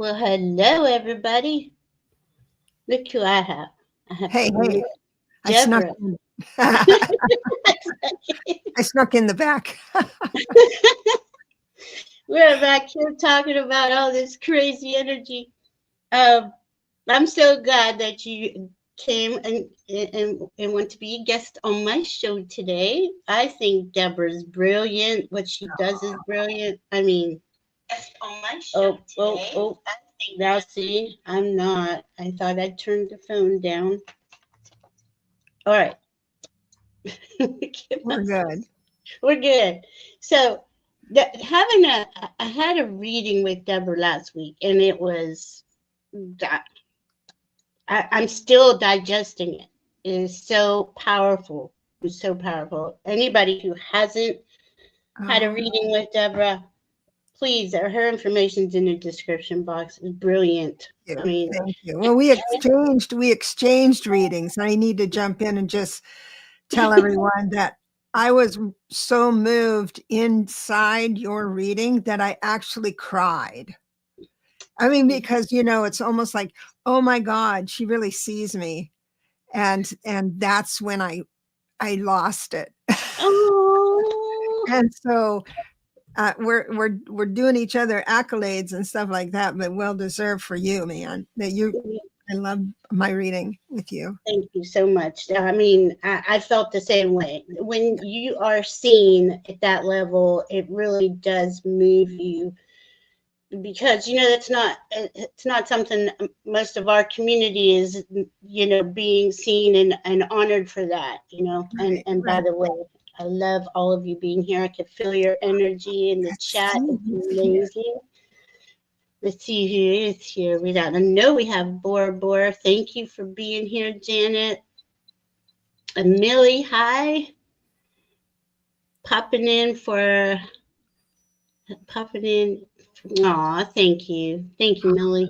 Well, hello, everybody. Look who I have. I have Hey, I snuck Deborah. in. I snuck in the back. We're back here talking about all this crazy energy. I'm so glad that you came and want to be a guest on my show today. I think Deborah's brilliant. What she does is brilliant. I mean, on my show today. Now see, I'm not. I thought I'd turned the phone down. All right. We're good. We're good. So I had a reading with Deborah last week, and it was I'm still digesting it. It is so powerful. It's so powerful. Anybody who hasn't had a reading with Deborah, please, her information's in the description box. It's brilliant. I mean, thank you. Well, we exchanged readings. I need to jump in and just tell everyone that I was so moved inside your reading that I actually cried. I mean, because, it's almost like, oh my God, she really sees me. And that's when I lost it. Oh. And so we're doing each other accolades and stuff like that, but well deserved for you, man. I love my reading with you. Thank you so much. I mean, I felt the same way. When you are seen at that level, it really does move you, because it's not something most of our community is, being seen and honored for that, and by the way, I love all of you being here. I can feel your energy in the chat. It's amazing. Let's see who is here. I know we have Bora. Thank you for being here, Janet. And Millie, hi. Popping in. Aw, thank you. Thank you, Millie.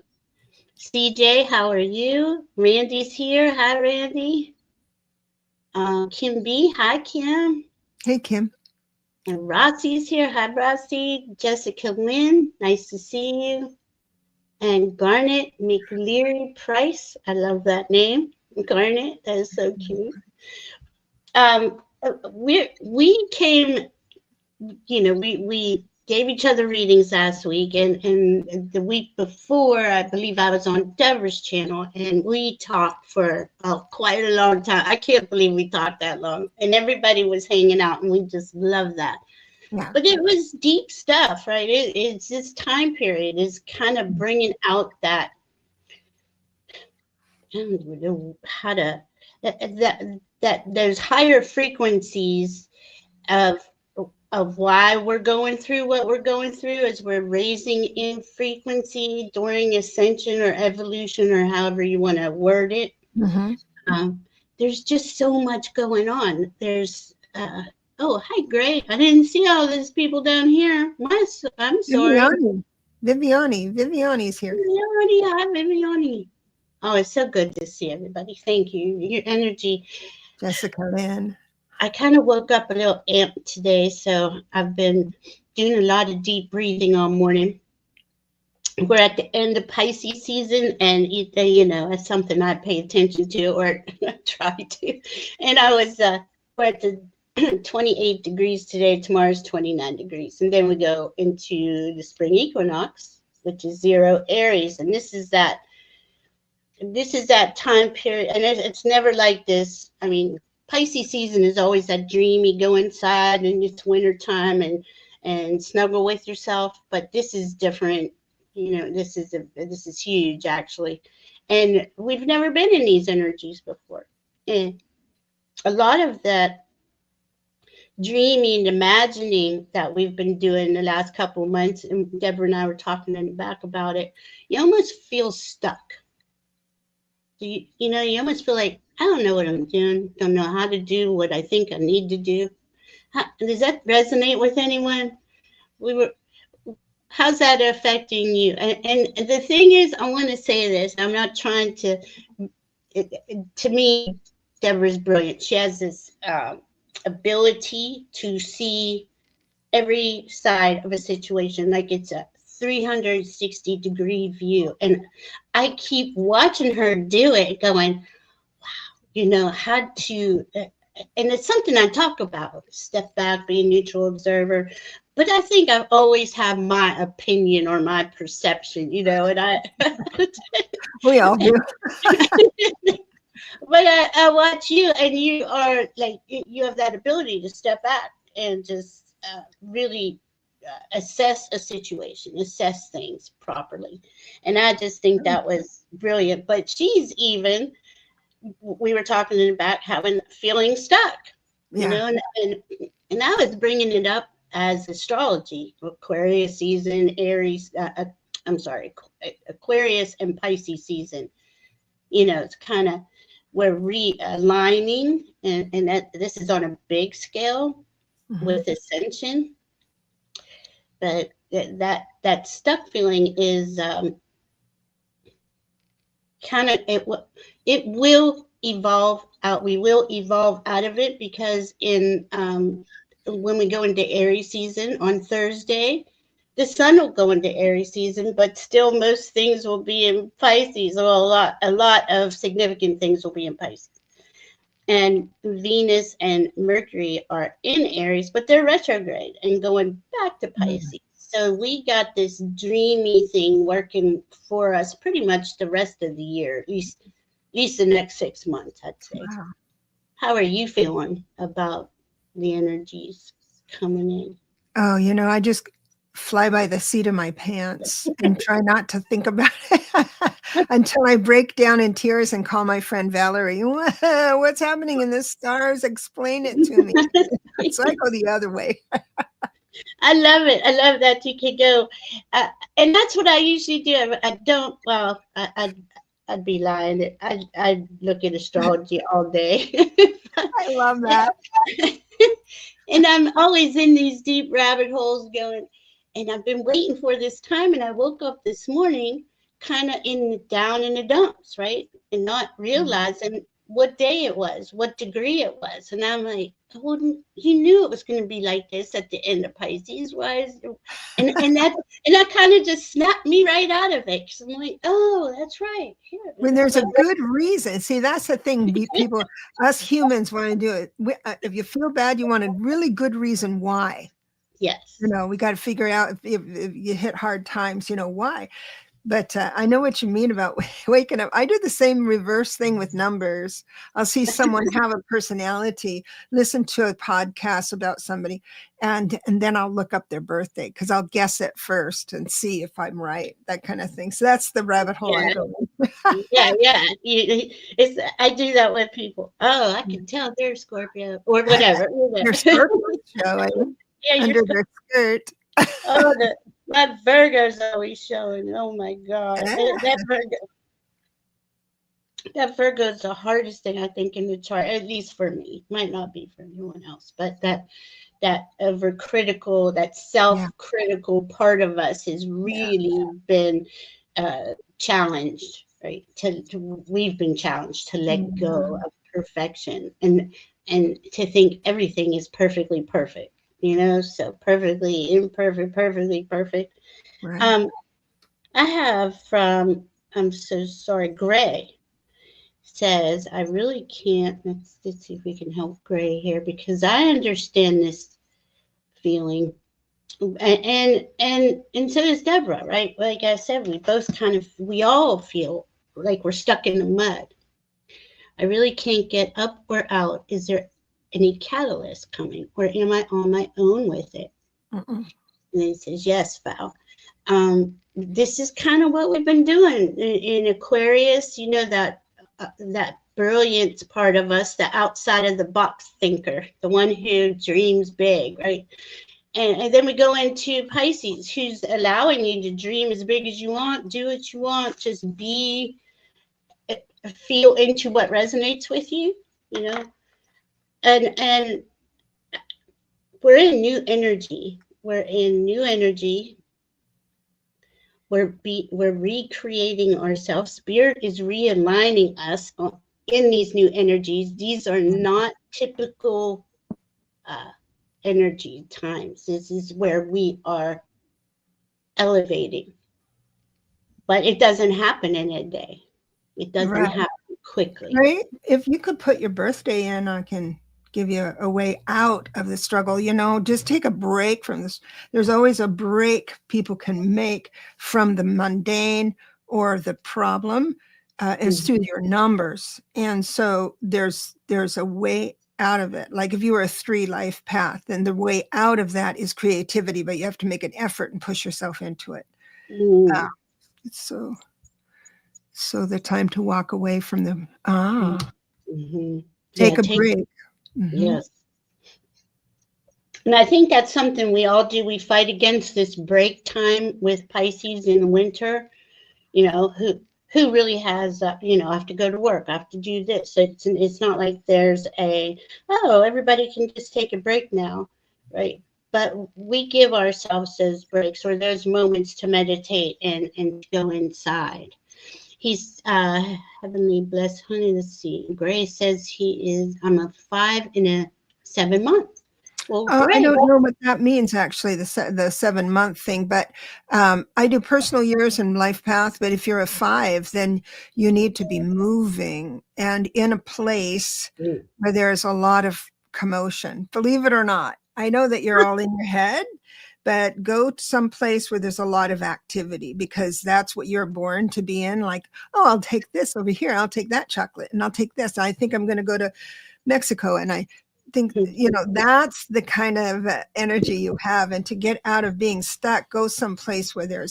CJ, how are you? Randy's here. Hi, Randy. Kim B. Hi, Kim. Hey, Kim. And Rossi's here. Hi, Rossi. Jessica Lynn, nice to see you. And Garnet McLeary Price. I love that name. Garnet, that is so cute. We came, we gave each other readings last week, and the week before, I believe I was on Deborah's channel, and we talked for quite a long time. I can't believe we talked that long, and everybody was hanging out, and we just love that. Yeah. But it was deep stuff, right? It's this time period is kind of bringing out that, I don't know how to, that there's higher frequencies of why we're going through what we're going through as we're raising in frequency during ascension or evolution, or however you want to word it. Mm-hmm. There's just so much going on. There's oh, hi, Gray. I didn't see all these people down here. I'm sorry. Viviani's here. Hi, Viviani. Oh, it's so good to see everybody. Thank you. Your energy. Jessica Lynn. I kind of woke up a little amped today, so I've been doing a lot of deep breathing all morning. We're at the end of Pisces season, and it's something I pay attention to, or try to. And I was we're at the 28 degrees today. Tomorrow's 29 degrees, and then we go into the spring equinox, which is 0 Aries, and this is that time period, and it's never like this. I mean, Pisces season is always that dreamy, go inside and it's winter time and snuggle with yourself. But this is different. This is huge, actually. And we've never been in these energies before. And a lot of that dreaming, imagining that we've been doing the last couple of months, and Deborah and I were talking in the back about it, you almost feel stuck. You almost feel like, I don't know what I'm doing. Don't know how to do what I think I need to do. Does that resonate with anyone? How's that affecting you? And the thing is, I want to say this. I'm not trying to me, Deborah's brilliant. She has this ability to see every side of a situation like it's a 360-degree view. And I keep watching her do it, going, had to, and it's something I talk about, step back, be a neutral observer. But I think I've always had my opinion or my perception, and I, We all do. but I watch you, and you are like, you have that ability to step back and just really assess a situation, assess things properly. And I just think that was brilliant. But we were talking about feeling stuck, Yeah. and I was bringing it up as astrology, Aquarius season, Aries, I'm sorry, Aquarius and Pisces season. It's kind of, we're realigning, and that this is on a big scale with ascension. But that stuck feeling is kind of, it will evolve out. We will evolve out of it, because when we go into Aries season on Thursday, the sun will go into Aries season, but still most things will be in Pisces. Well, a lot of significant things will be in Pisces. And Venus and Mercury are in Aries, but they're retrograde and going back to Pisces. So we got this dreamy thing working for us pretty much the rest of the year, at least the next 6 months, I'd say. Wow. How are you feeling about the energies coming in? Oh, I just fly by the seat of my pants and try not to think about it until I break down in tears and call my friend Valerie. What's happening in the stars? Explain it to me. So I go the other way. I love it. I love that you can go. And that's what I usually do. I don't, well, I'd be lying. I'd look at astrology all day. I love that. And I'm always in these deep rabbit holes going, and I've been waiting for this time. And I woke up this morning kind of down in the dumps, right? And not realizing what day it was, what degree it was. And I'm like, well, you knew it was going to be like this at the end of Pisces. And that kind of just snapped me right out of it. Because I'm like, oh, that's right. When there's a good reason. See, that's the thing. People, us humans want to do it. If you feel bad, you want a really good reason why. Yes. We got to figure out if you hit hard times, why. But I know what you mean about waking up. I do the same reverse thing with numbers. I'll see someone have a personality, listen to a podcast about somebody, and then I'll look up their birthday, because I'll guess it first and see if I'm right, that kind of thing. So that's the rabbit hole I go in. Yeah. I do that with people. Oh, I can tell they're Scorpio or whatever. Your Scorpio showing under their skirt. Oh, my Virgo's always showing. Oh my God. That Virgo is the hardest thing, I think, in the chart, at least for me. Might not be for anyone else, but that overcritical, that self-critical part of us has really been challenged, right? We've been challenged to let go of perfection and to think everything is perfectly perfect. So perfectly imperfect, perfectly perfect. Right. I have from, I'm so sorry, Gray says, I really can't, let's see if we can help Gray here, because I understand this feeling. And so does Deborah, right? Like I said, we all feel like we're stuck in the mud. I really can't get up or out. Is there any catalyst coming, or am I on my own with it? And he says, yes, Val. This is kind of what we've been doing in Aquarius. That brilliant part of us, the outside of the box thinker, the one who dreams big, right? And then we go into Pisces, who's allowing you to dream as big as you want, do what you want, just feel into what resonates with you, And we're in new energy. We're recreating ourselves. Spirit is realigning us in these new energies. These are not typical energy times. This is where we are elevating. But it doesn't happen in a day. It doesn't Right. happen quickly. Right. If you could put your birthday in, I can give you a way out of the struggle. Just take a break from this. There's always a break people can make from the mundane or the problem. It's through your numbers. And so there's a way out of it. Like if you were a 3 life path, then the way out of that is creativity, but you have to make an effort and push yourself into it. Mm. So the time to walk away from the Mm-hmm. take a break. Yes. And I think that's something we all do. We fight against this break time with Pisces in the winter. Who really has, I have to go to work, I have to do this. It's not like there's everybody can just take a break now, right? But we give ourselves those breaks or those moments to meditate and go inside. He's heavenly blessed honey. Let's see. Gray says I'm a 5 and a 7 month. Well, I don't know what that means, actually, the 7-month thing, but I do personal years and life path. But if you're a 5, then you need to be moving and in a place where there's a lot of commotion. Believe it or not, I know that you're all in your head, but go to some place where there's a lot of activity, because that's what you're born to be in. Like, oh, I'll take this over here. I'll take that chocolate and I'll take this. I think I'm going to go to Mexico. And I think, that's the kind of energy you have. And to get out of being stuck, go someplace where there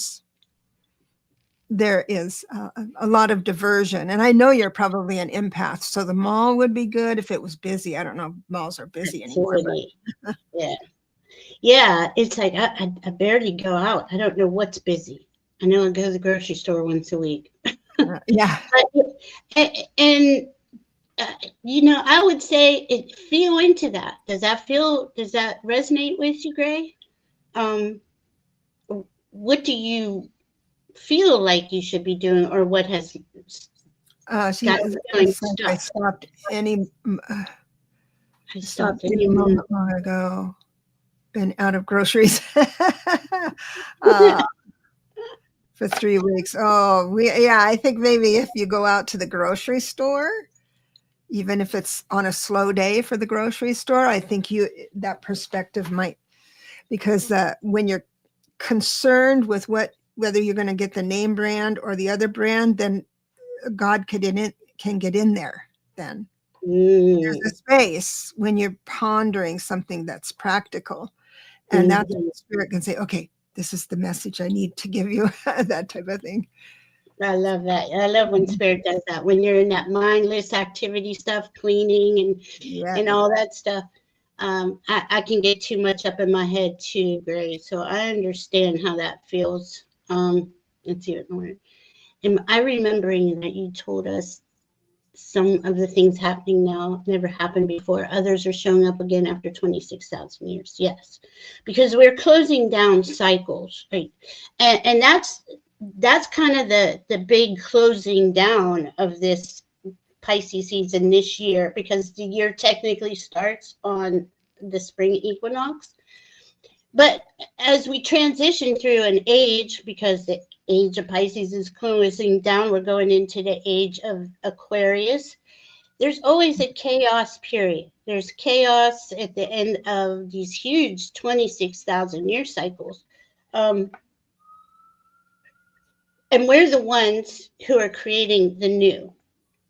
is a lot of diversion. And I know you're probably an empath, so the mall would be good if it was busy. I don't know if malls are busy anymore. But. Yeah, it's like I barely go out. I don't know what's busy. I know I go to the grocery store once a week. Yeah. I would say feel into that. Does that resonate with you, Gray? What do you feel like you should be doing, or what has I stopped any moment long ago. Been out of groceries for 3 weeks. I think maybe if you go out to the grocery store, even if it's on a slow day for the grocery store, I think that perspective might, because when you're concerned with whether you're going to get the name brand or the other brand, then God can get in there. Then there's a space when you're pondering something that's practical. And that's when the spirit can say, okay, this is the message I need to give you, that type of thing. I love that. I love when spirit does that. When you're in that mindless activity stuff, cleaning and all that stuff, I can get too much up in my head too, Gray. So I understand how that feels. Let's see what. Am I remembering that you told us some of the things happening now never happened before? Others are showing up again after 26,000 years. Yes, because we're closing down cycles, right? And that's kind of the big closing down of this Pisces season this year, because the year technically starts on the spring equinox. But as we transition through an age, because the age of Pisces is closing down, we're going into the age of Aquarius. There's always a chaos period. There's chaos at the end of these huge 26,000 year cycles. And we're the ones who are creating the new.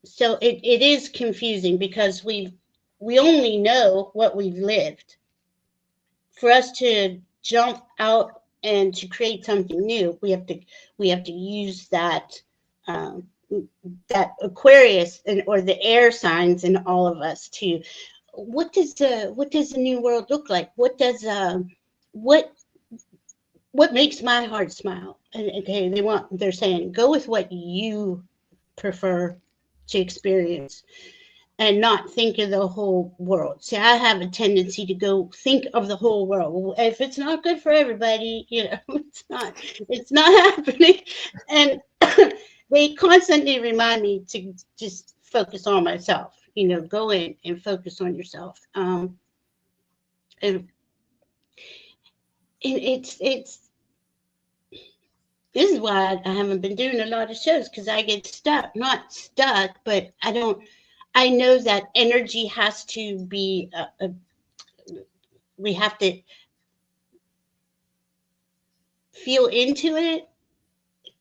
So it is confusing, because we only know what we've lived. For us to jump out and to create something new, we have to use that Aquarius or the air signs in all of us to. What does the new world look like? What makes my heart smile? And okay, they're saying go with what you prefer to experience, and not think of the whole world. See, I have a tendency to go think of the whole world. If it's not good for everybody, it's not happening. And they constantly remind me to just focus on myself, go in and focus on yourself. And it's This is why I haven't been doing a lot of shows, because I get stuck. Not stuck, but I don't. I know that energy has to be. We have to feel into it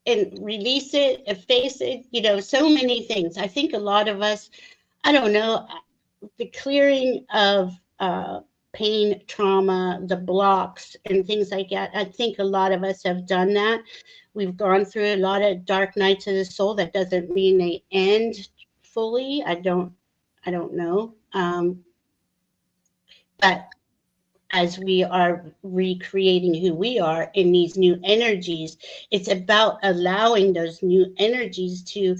and release it, efface it. So many things. I think a lot of us. I don't know. The clearing of pain, trauma, the blocks, and things like that. I think a lot of us have done that. We've gone through a lot of dark nights of the soul. That doesn't mean they end fully. I don't know. But as we are recreating who we are in these new energies, it's about allowing those new energies to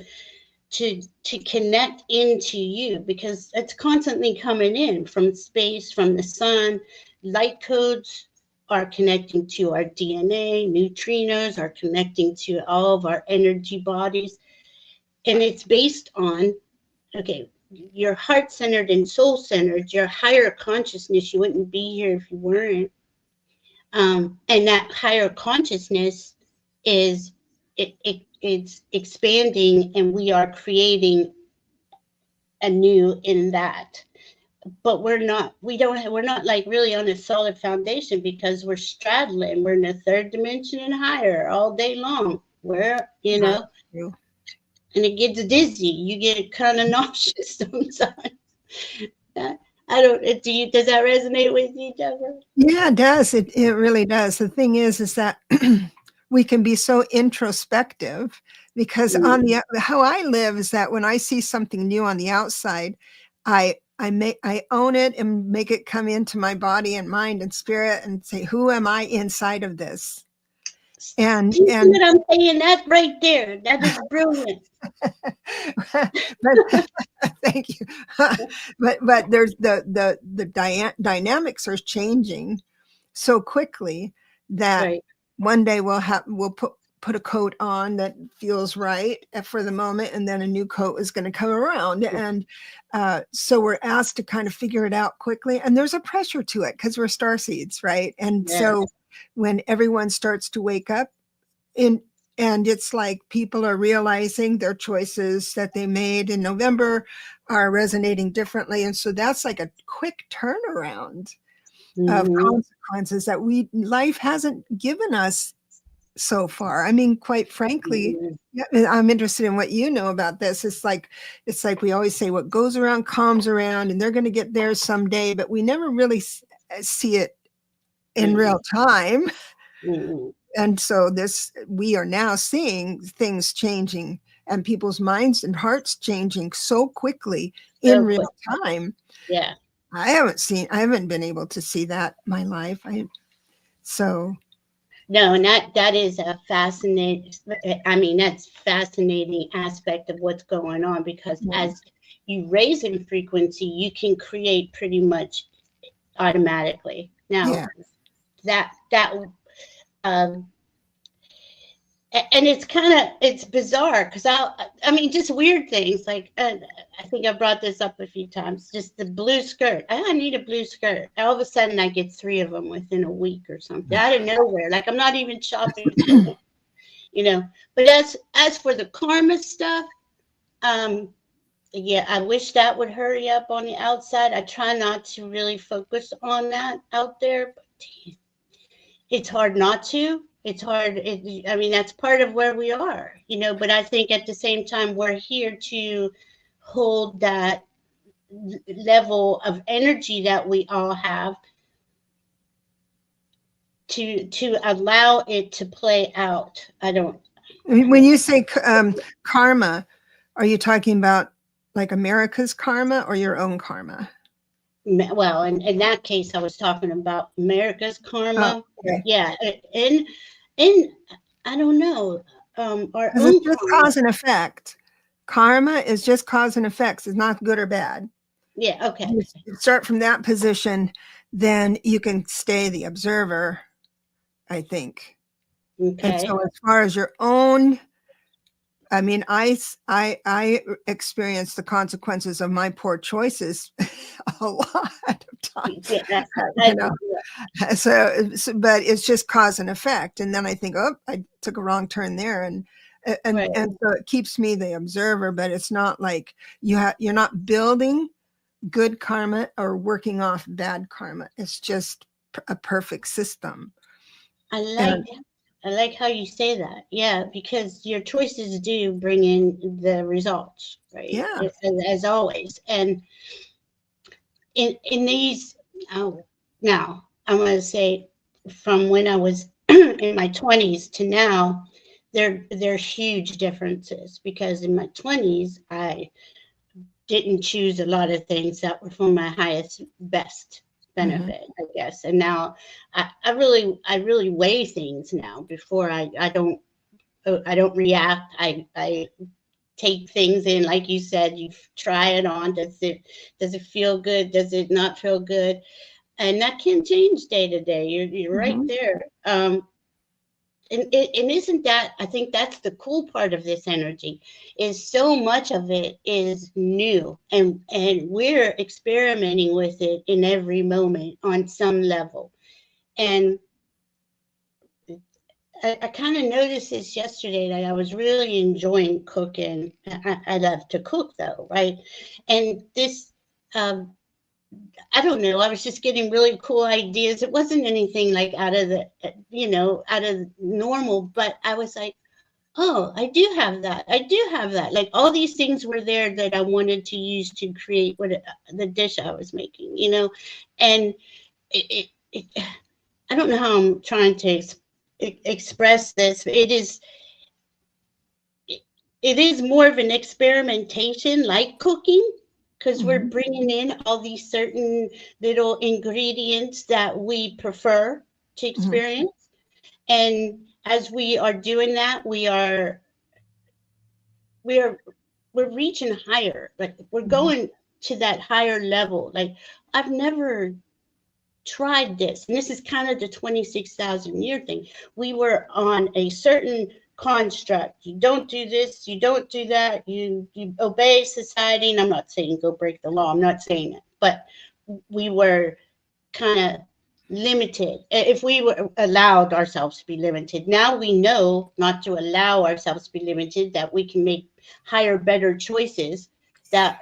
connect into you, because it's constantly coming in from space, from the sun. Light codes are connecting to our DNA, neutrinos are connecting to all of our energy bodies, and it's based on, okay, you're heart-centered and soul-centered, your higher consciousness. You wouldn't be here if you weren't. And that higher consciousness is it's expanding, and we are creating anew in that. But we're not like really on a solid foundation, because we're straddling. We're in the third dimension and higher all day long. We're, and it gets dizzy. You get kind of nauseous sometimes. I don't. Does that resonate with you, Deborah? Yeah, it does. It really does. The thing is that we can be so introspective, because how I live is that when I see something new on the outside, I own it and make it come into my body and mind and spirit, and say, who am I inside of this? And you see what I'm saying? That right there, that is brilliant. but, thank you. but there's the dynamics are changing so quickly that one day we'll put a coat on that feels right for the moment, and then a new coat is going to come around, and so we're asked to kind of figure it out quickly, and there's a pressure to it because we're starseeds, right? And so when everyone starts to wake up and it's like people are realizing their choices that they made in November are resonating differently, and so that's like a quick turnaround of consequences that life hasn't given us so far. I mean, quite frankly, I'm interested in what you know about this. It's like we always say, what goes around comes around, and they're going to get there someday, but we never really see it in real time. And so we are now seeing things changing and people's minds and hearts changing so quickly in real time. Yeah. I haven't been able to see that in my life. No, and that is a fascinating, that's fascinating aspect of what's going on, because as you raise in frequency, you can create pretty much automatically. Now and it's bizarre, because just weird things like, I think I brought this up a few times, just the blue skirt. I need a blue skirt. All of a sudden I get 3 of them within a week or something, out of nowhere. Like, I'm not even shopping for them, But as for the karma stuff, I wish that would hurry up on the outside. I try not to really focus on that out there, but damn, it's hard not to. It's hard. That's part of where we are, but I think at the same time, we're here to hold that level of energy that we all have, to allow it to play out. When you say karma, are you talking about like America's karma or your own karma? Well, in that case, I was talking about America's karma. Oh, okay. Yeah, and I don't know. Our own it's just cause and effect. Karma is just cause and effects. It's not good or bad. Yeah. Okay. You start from that position, then you can stay the observer, I think. Okay. And so, as far as your own I mean, I experienced the consequences of my poor choices a lot of times, Yeah, you know. But it's just cause and effect, and then I think, oh, I took a wrong turn there, and right. so it keeps me the observer. But it's not like you're not building good karma or working off bad karma. It's just a perfect system. I like how you say that. Yeah, because your choices do bring in the results, right? Yeah. As always. And in these, now I'm going to say, from when I was in my 20s to now, there are huge differences, because in my 20s I didn't choose a lot of things that were for my highest best benefit, I guess. And now I really weigh things now before I don't react. I take things in, like you said, you try it on. Does it feel good? Does it not feel good? And that can change day to day. You're right there. And isn't that, I think that's the cool part of this energy, is so much of it is new, and we're experimenting with it in every moment on some level. And I kind of noticed this yesterday, that I was really enjoying cooking. I love to cook, though, right? And this, um, I don't know, I was just getting really cool ideas. It wasn't anything like out of the, out of normal, but I was like, oh, I do have that. I do have that. Like, all these things were there that I wanted to use to create the dish I was making, and it I don't know how I'm trying to express this. But it is more of an experimentation, like cooking, because we're bringing in all these certain little ingredients that we prefer to experience. And as we are doing that, we are we're reaching higher. Like, we're going to that higher level. Like, I've never tried this. And this is kind of the 26,000 year thing. We were on a certain construct. You don't do this, you don't do that, you obey society. And I'm not saying go break the law, I'm not saying it, but we were kind of limited. If we were allowed ourselves to be limited, now we know not to allow ourselves to be limited, that we can make higher, better choices that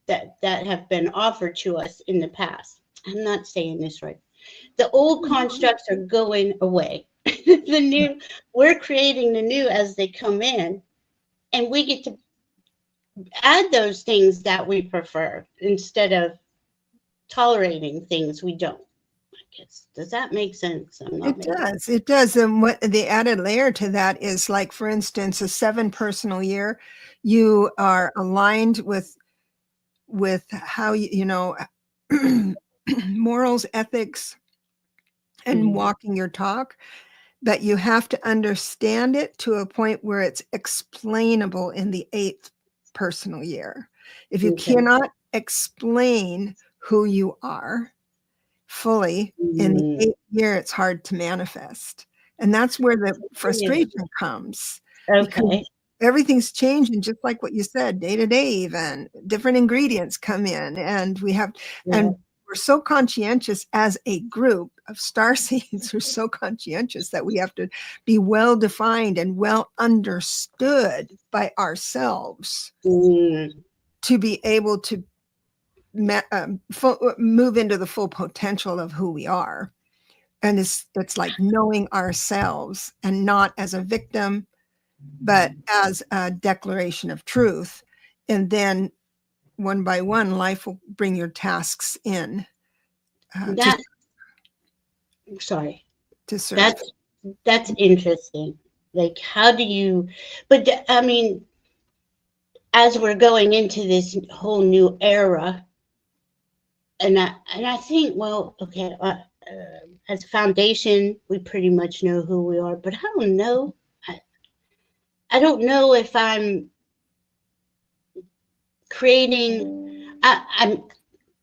have been offered to us in the past. I'm not saying this right. The old constructs are going away. The new, we're creating the new as they come in, and we get to add those things that we prefer instead of tolerating things we don't. I guess. Does that make sense? I'm not It making does. It does. And what the added layer to that is, like, for instance, a 7 personal year, you are aligned with how morals, ethics, and walking your talk, but you have to understand it to a point where it's explainable in the 8th personal year. If you cannot explain who you are fully in the 8th year, it's hard to manifest. And that's where the frustration comes. Because Okay. everything's changing, just like what you said, day to day, even different ingredients come in, and and we're so conscientious as a group of star seeds. We're so conscientious that we have to be well defined and well understood by ourselves to be able to move into the full potential of who we are. And it's like knowing ourselves, and not as a victim, but as a declaration of truth. And then one by one, life will bring your tasks in Sorry. to serve. That's interesting. Like, how do you? But I mean, as we're going into this whole new era, and I think, well, okay, as a foundation, we pretty much know who we are. But I don't know. I don't know if I'm creating. I'm.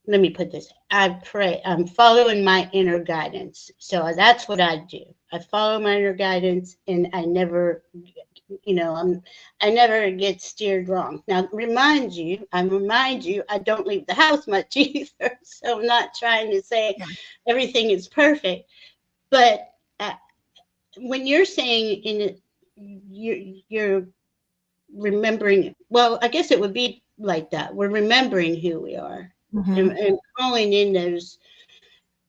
Let me put this. I pray. I'm following my inner guidance. So that's what I do. I follow my inner guidance, and I never I never get steered wrong. Now, remind you, I don't leave the house much either. So I'm not trying to say Yeah. everything is perfect. But when you're saying you're remembering, well, I guess it would be like that. We're remembering who we are, Mhm. and calling in those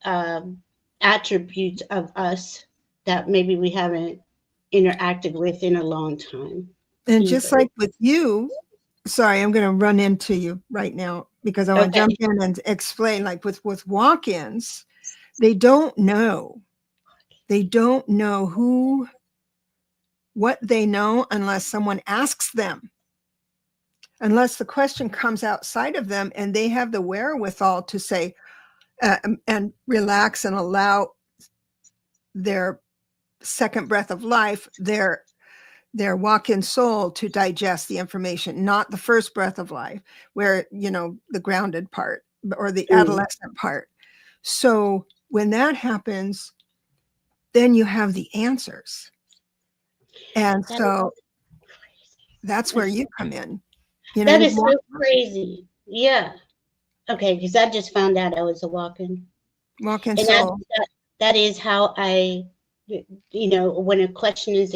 um, attributes of us that maybe we haven't interacted with in a long time And just either. like with you, sorry, I'm going to run into you right now because I want to Okay. jump in and explain. Like with walk-ins, they don't know. They don't know what they know unless someone asks them. Unless the question comes outside of them and they have the wherewithal to say and relax and allow their second breath of life, their walk-in soul to digest the information, not the first breath of life, where, the grounded part or the Mm. adolescent part. So when that happens, then you have the answers. And That so that's where is, you come in. that And is so crazy. Yeah. Okay, because I just found out I was a walk-in, walk-in and soul. that is how when a question is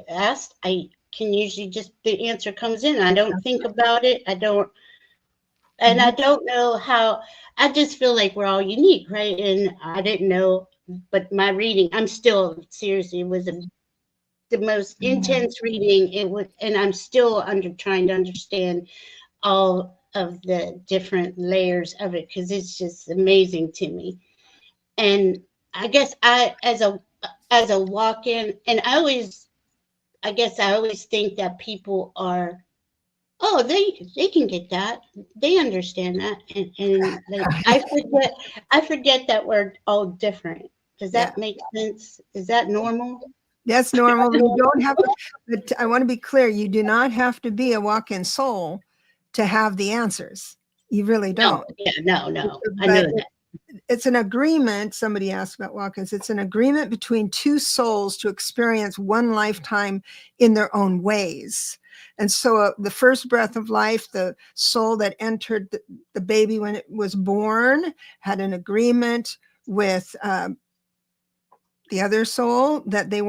asked, I can usually just the answer comes in. I don't think about it. And I Mhm. don't know how. I just feel like we're all unique, right? And I didn't know, but my reading, I'm still seriously, it was the most Mhm. intense reading it would, and I'm still trying to understand all of the different layers of it because it's just amazing to me. And I guess as a walk-in, and I guess I always think that people are, oh, they can get that, they understand that, and like I forget that we're all different. Does Yeah, that make sense? Is that normal? that's normal. You don't have to, but I want to be clear, you do not have to be a walk-in soul to have the answers. You really No, don't. yeah, no, I know But that. it's an agreement. Somebody asked about walk-ins. It's an agreement between two souls to experience one lifetime in their own ways. And so the first breath of life, the soul that entered the baby when it was born, had an agreement with the other soul that they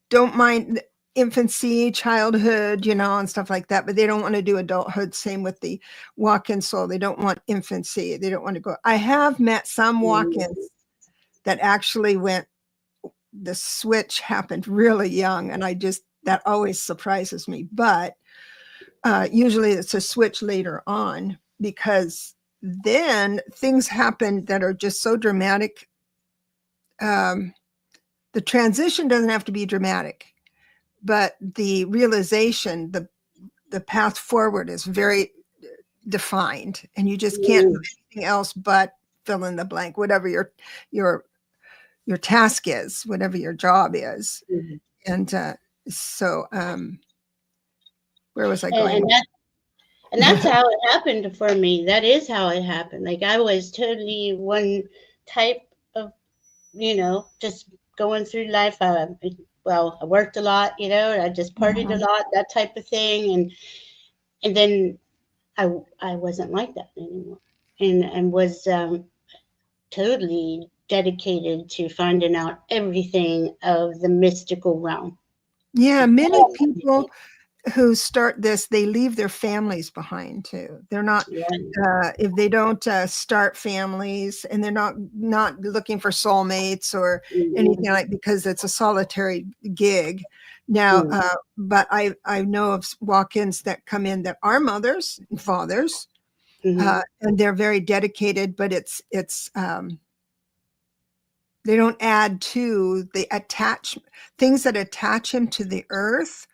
don't mind infancy, childhood, and stuff like that, but they don't want to do adulthood. Same with the walk-in soul. They don't want infancy. They don't want to go. I have met some walk-ins that actually the switch happened really young. And that always surprises me. But usually it's a switch later on because then things happen that are just so dramatic. The transition doesn't have to be dramatic, but the realization, the path forward is very defined, and you just can't do Mm, anything else but fill in the blank, whatever your your task is, whatever your job is. mm. And so, where was I And, going? and that's how it happened for me. That is how it happened. Like I was totally one type of, just going through life. I worked a lot, I just partied a Mhm. lot, that type of thing, and then I wasn't like that anymore, and was totally dedicated to finding out everything of the mystical realm. Yeah, many Everything. people who start this, they leave their families behind too. They're not, Yeah. if they don't start families, and they're not looking for soulmates or Mhm. anything like, because it's a solitary gig now. Mm. But I know of walk-ins that come in that are mothers and fathers, Mhm. and they're very dedicated. But they don't add to the attach things that attach him to the earth,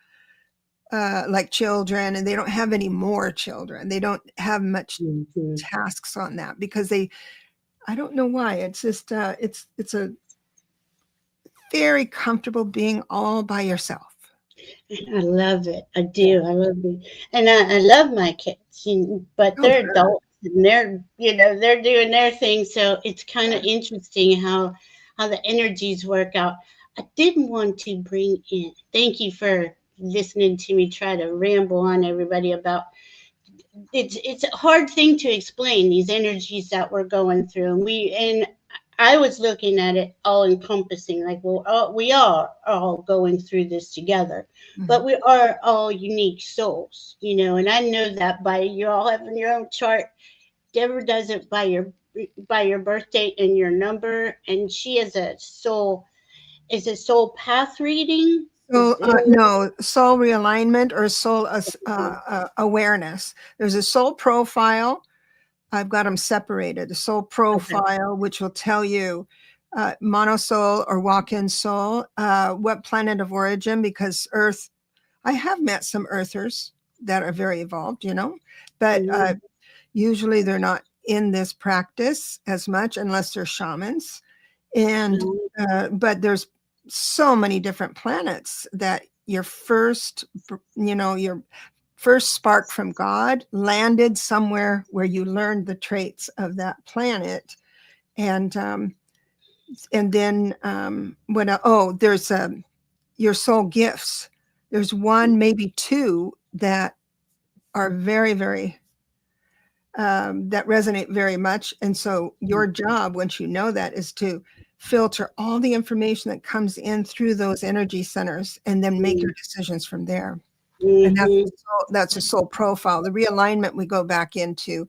like children, and they don't have any more children. They don't have much Mhm. tasks on that because I don't know why. It's just, it's a very comfortable being all by yourself. I love it. I Yeah. do. I love it, and I love my kids. But Oh, they're sure. adults and they're doing their thing. So it's kind Yeah. of interesting how the energies work out. I didn't want to bring in, thank you for listening to me try to ramble on everybody about it's a hard thing to explain these energies that we're going through. And I was looking at it all encompassing, like, well, we are all going through this together, but Mhm. we are all unique souls, and I know that by you all having your own chart. Deborah does it by your birthday and your number, and she is a soul. Is a soul path reading? So, no, soul realignment or soul awareness. There's a soul profile. I've got them separated. A soul Okay. profile, which will tell you monosoul or walk-in soul, what planet of origin, because Earth, I have met some Earthers that are very evolved, but Mhm. usually they're not in this practice as much unless they're shamans. And but there's so many different planets that your first spark from God landed somewhere where you learned the traits of that planet. And then there's your soul gifts. There's one, maybe two, that are very, very that resonate very much. And so your job, once you know that, is to filter all the information that comes in through those energy centers and then make your decisions from there. And Mhm. that's a soul profile. The realignment, we go back into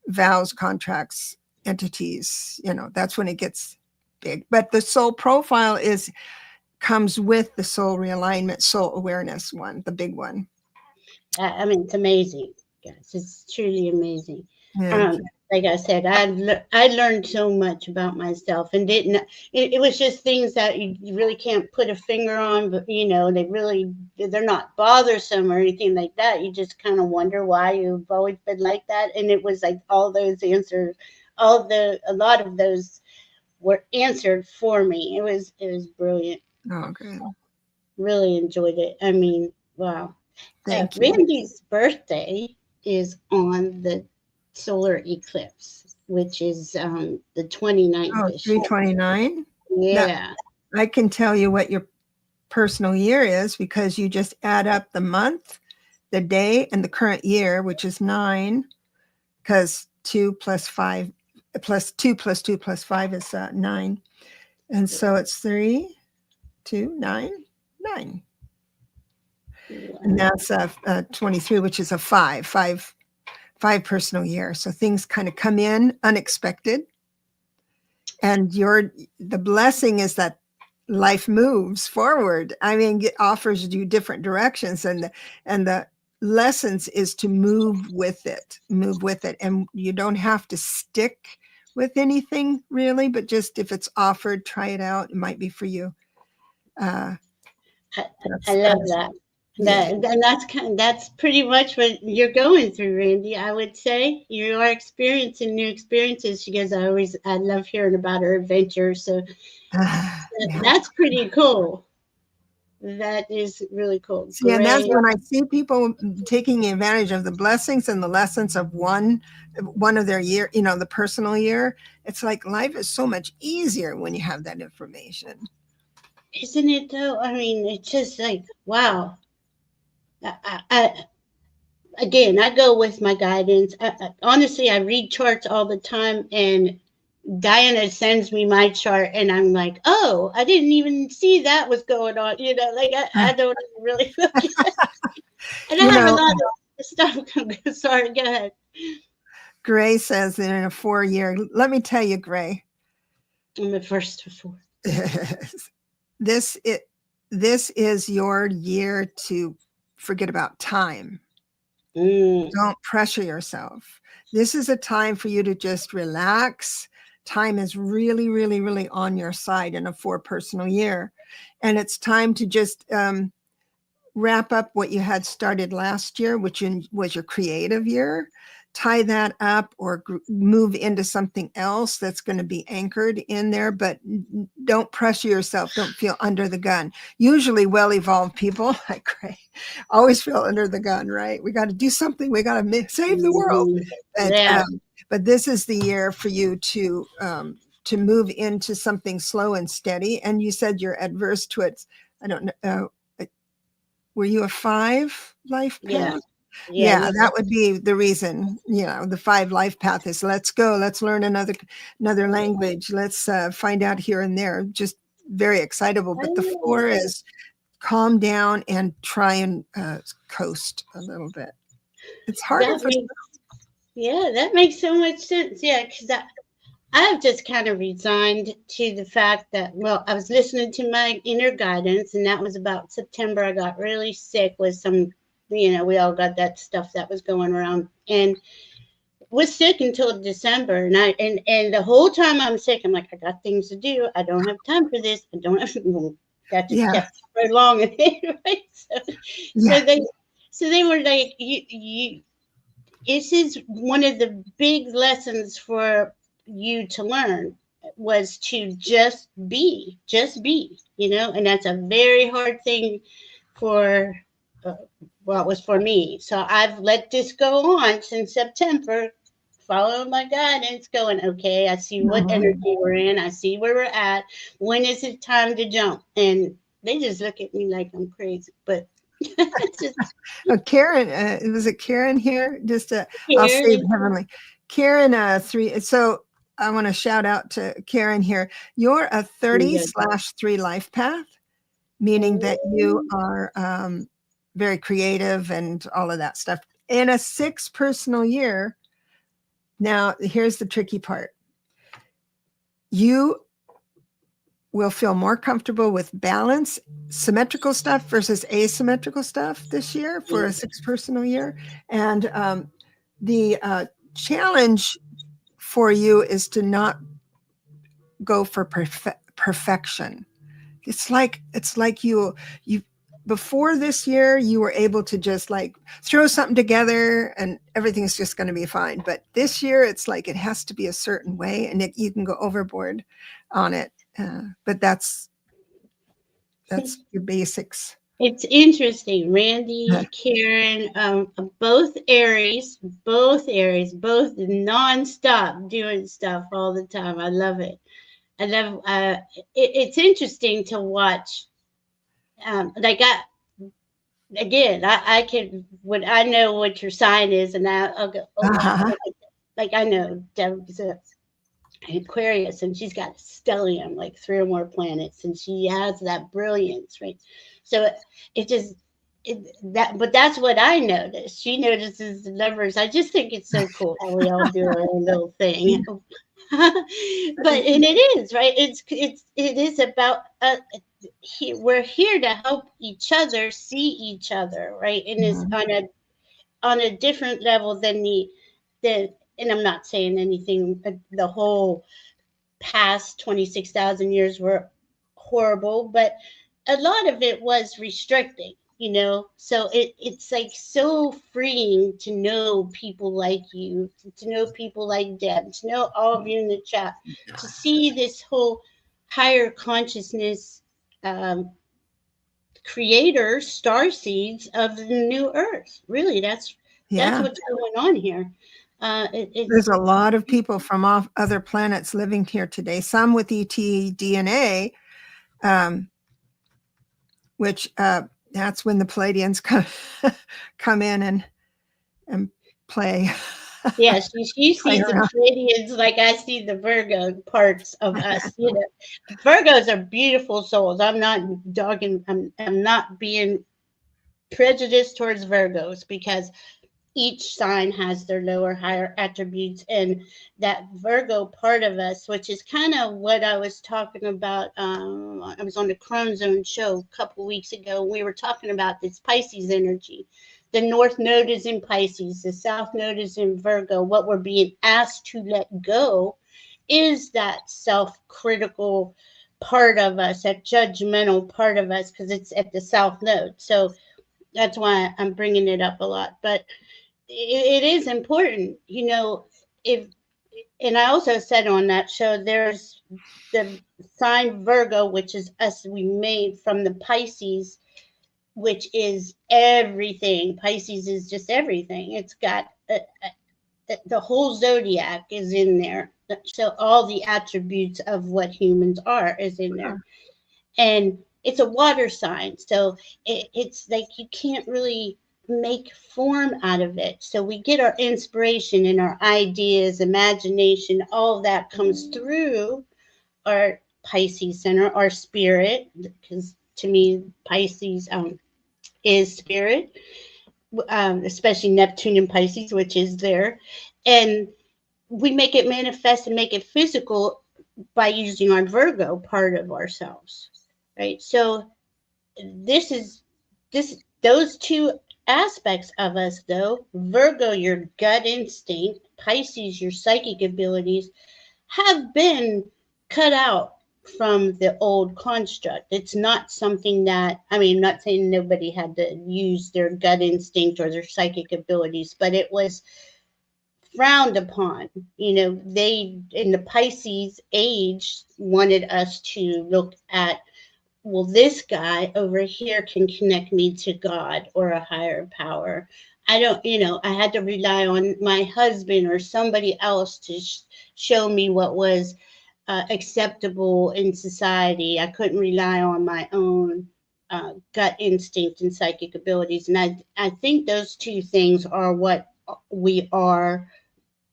vows, contracts, entities, that's when it gets big. But the soul profile comes with the soul realignment, soul awareness one, the big one. I mean, it's amazing, guys. It's truly amazing. Yeah. Um, like I said, I learned so much about myself, and didn't. It was just things that you really can't put a finger on, but they're not bothersome or anything like that. You just kind of wonder why you've always been like that, and it was like all those answers, a lot of those were answered for me. It was brilliant. Okay. Really enjoyed it. I mean, wow. Thank you. Randy's birthday is on the solar eclipse, which is the 29th Oh, this year. 329. That Yeah. I can tell you what your personal year is because you just add up the month, the day, and the current year, which is 9, because 2 plus 5 plus 2 plus 2 plus 5 is 9. And so it's 3, 2, 9, 9. And Wow. that's 23, which is a 5 personal year. So things kind of come in unexpected. And the blessing is that life moves forward. I mean, it offers you different directions, and the lessons is to move with it, and you don't have to stick with anything really, but just if it's offered, try it out. It might be for you. Uh, I, I that's love that. yeah. That's pretty much what you're going through, Randy. I would say you are experiencing new experiences. Because I love hearing about her adventures. So Yeah. that's pretty cool. That is really cool. See, and that's Great. when I see people taking advantage of the blessings and the lessons of one of their year, the personal year. It's like life is so much easier when you have that information. Isn't it though? I mean, it's just like, wow. I again, I go with my guidance. Honestly, I read charts all the time, and Diana sends me my chart, and I'm like, oh, I didn't even see that was going on. Like I don't even really look at it. And I You have a know, lot of stuff. Sorry, go ahead. Gray says that in a 4-year, let me tell you, Gray, I'm the first before. this it this is your year to forget about time. Mm. Don't pressure yourself. This is a time for you to just relax. Time is really, really, really on your side in a 4 personal year. And it's time to just wrap up what you had started last year, which was your creative year. Tie that up or move into something else that's going to be anchored in there, but don't pressure yourself. Don't feel under the gun. Usually well-evolved people like Gray always feel under the gun, right? We got to do something. We got to save the world. Mhm. But, Yeah. but this is the year for you to to move into something slow and steady. And you said you're adverse to it. I don't know. Were you a 5 life path? Yeah, Yeah, that would be the reason. The 5 life path is let's go, let's learn another language, let's find out here and there. Just very excitable. But the 4 is calm down and try and coast a little bit. It's harder for. That makes so much sense. Yeah, because I've just kind of resigned to the fact that, well, I was listening to my inner guidance, and that was about September. I got really sick with some, we all got that stuff that was going around, and was sick until December. And the whole time I'm sick, I'm like, I got things to do. I don't have time for this. I don't have. That just kept prolonging it, right? So they were like, you. This is one of the big lessons for you to learn, was to just be, and that's a very hard thing for, well, it was for me. So I've let this go on since September, following my guidance, going, okay, I see what energy we're in. I see where we're at. When is it time to jump? And they just look at me like I'm crazy, but just, Karen, was it Karen here? I'll save heavenly. Karen, 3. So I want to shout out to Karen here. You're a 30/3 life path, meaning that you are very creative and all of that stuff. In a 6 personal year. Now, here's the tricky part. You will feel more comfortable with balance, symmetrical stuff versus asymmetrical stuff this year for a 6 personal year. And the challenge for you is to not go for perfection. It's like you before this year, you were able to just like throw something together and everything's just going to be fine. But this year, it's like it has to be a certain way, and you can go overboard on it. But that's your basics. It's interesting. Randy, Karen, both Aries, both nonstop doing stuff all the time. I love it. I love. It's interesting to watch. Like I can, when I know what your sign is, and I'll go, like I know Deb's Aquarius, and she's got a stellium, like 3 or more planets, and she has that brilliance, right? So it just but that's what I noticed. She notices the numbers. I just think it's so cool how we all do our own little thing. And it is, right? It is about we're here to help each other see each other, right? And it's on a different level than and I'm not saying anything, the whole past 26,000 years were horrible, but a lot of it was restricting, so it's like so freeing to know people like you, to know people like Deb, to know all of you in the chat, to see this whole higher consciousness creators, star seeds of the new earth. Really, that's what's going on here. There's a lot of people from off other planets living here today, some with ET DNA, which that's when the Palladians come in and play. Yeah, she sees the Pleiadians like I see the Virgo parts of us. Virgos are beautiful souls. I'm not dogging. I'm not being prejudiced towards Virgos, because each sign has their lower, higher attributes, and that Virgo part of us, which is kind of what I was talking about. I was on the Chrome Zone show a couple weeks ago. We were talking about this Pisces energy. The North Node is in Pisces. The South Node is in Virgo. What we're being asked to let go is that self-critical part of us, that judgmental part of us, because it's at the South Node. So that's why I'm bringing it up a lot. But it is important, and I also said on that show, there's the sign Virgo, which is us, we made from the Pisces, which is everything. Pisces is just everything. It's got the whole zodiac is in there. So all the attributes of what humans are is in there. And it's a water sign. So it's like you can't really make form out of it. So we get our inspiration and our ideas, imagination, all that comes through our Pisces center, our spirit, because to me, Pisces is spirit, especially Neptune and Pisces, which is there. And we make it manifest and make it physical by using our Virgo part of ourselves, right? So this is this those two aspects of us, though Virgo, your gut instinct, Pisces, your psychic abilities, have been cut out from the old construct. It's not something that, I mean, I'm not saying nobody had to use their gut instinct or their psychic abilities, but it was frowned upon. They, in the Pisces age, wanted us to look at, well, this guy over here can connect me to God or a higher power. I don't, I had to rely on my husband or somebody else to show me what was acceptable in society. I couldn't rely on my own gut instinct and psychic abilities. And I think those two things are what we are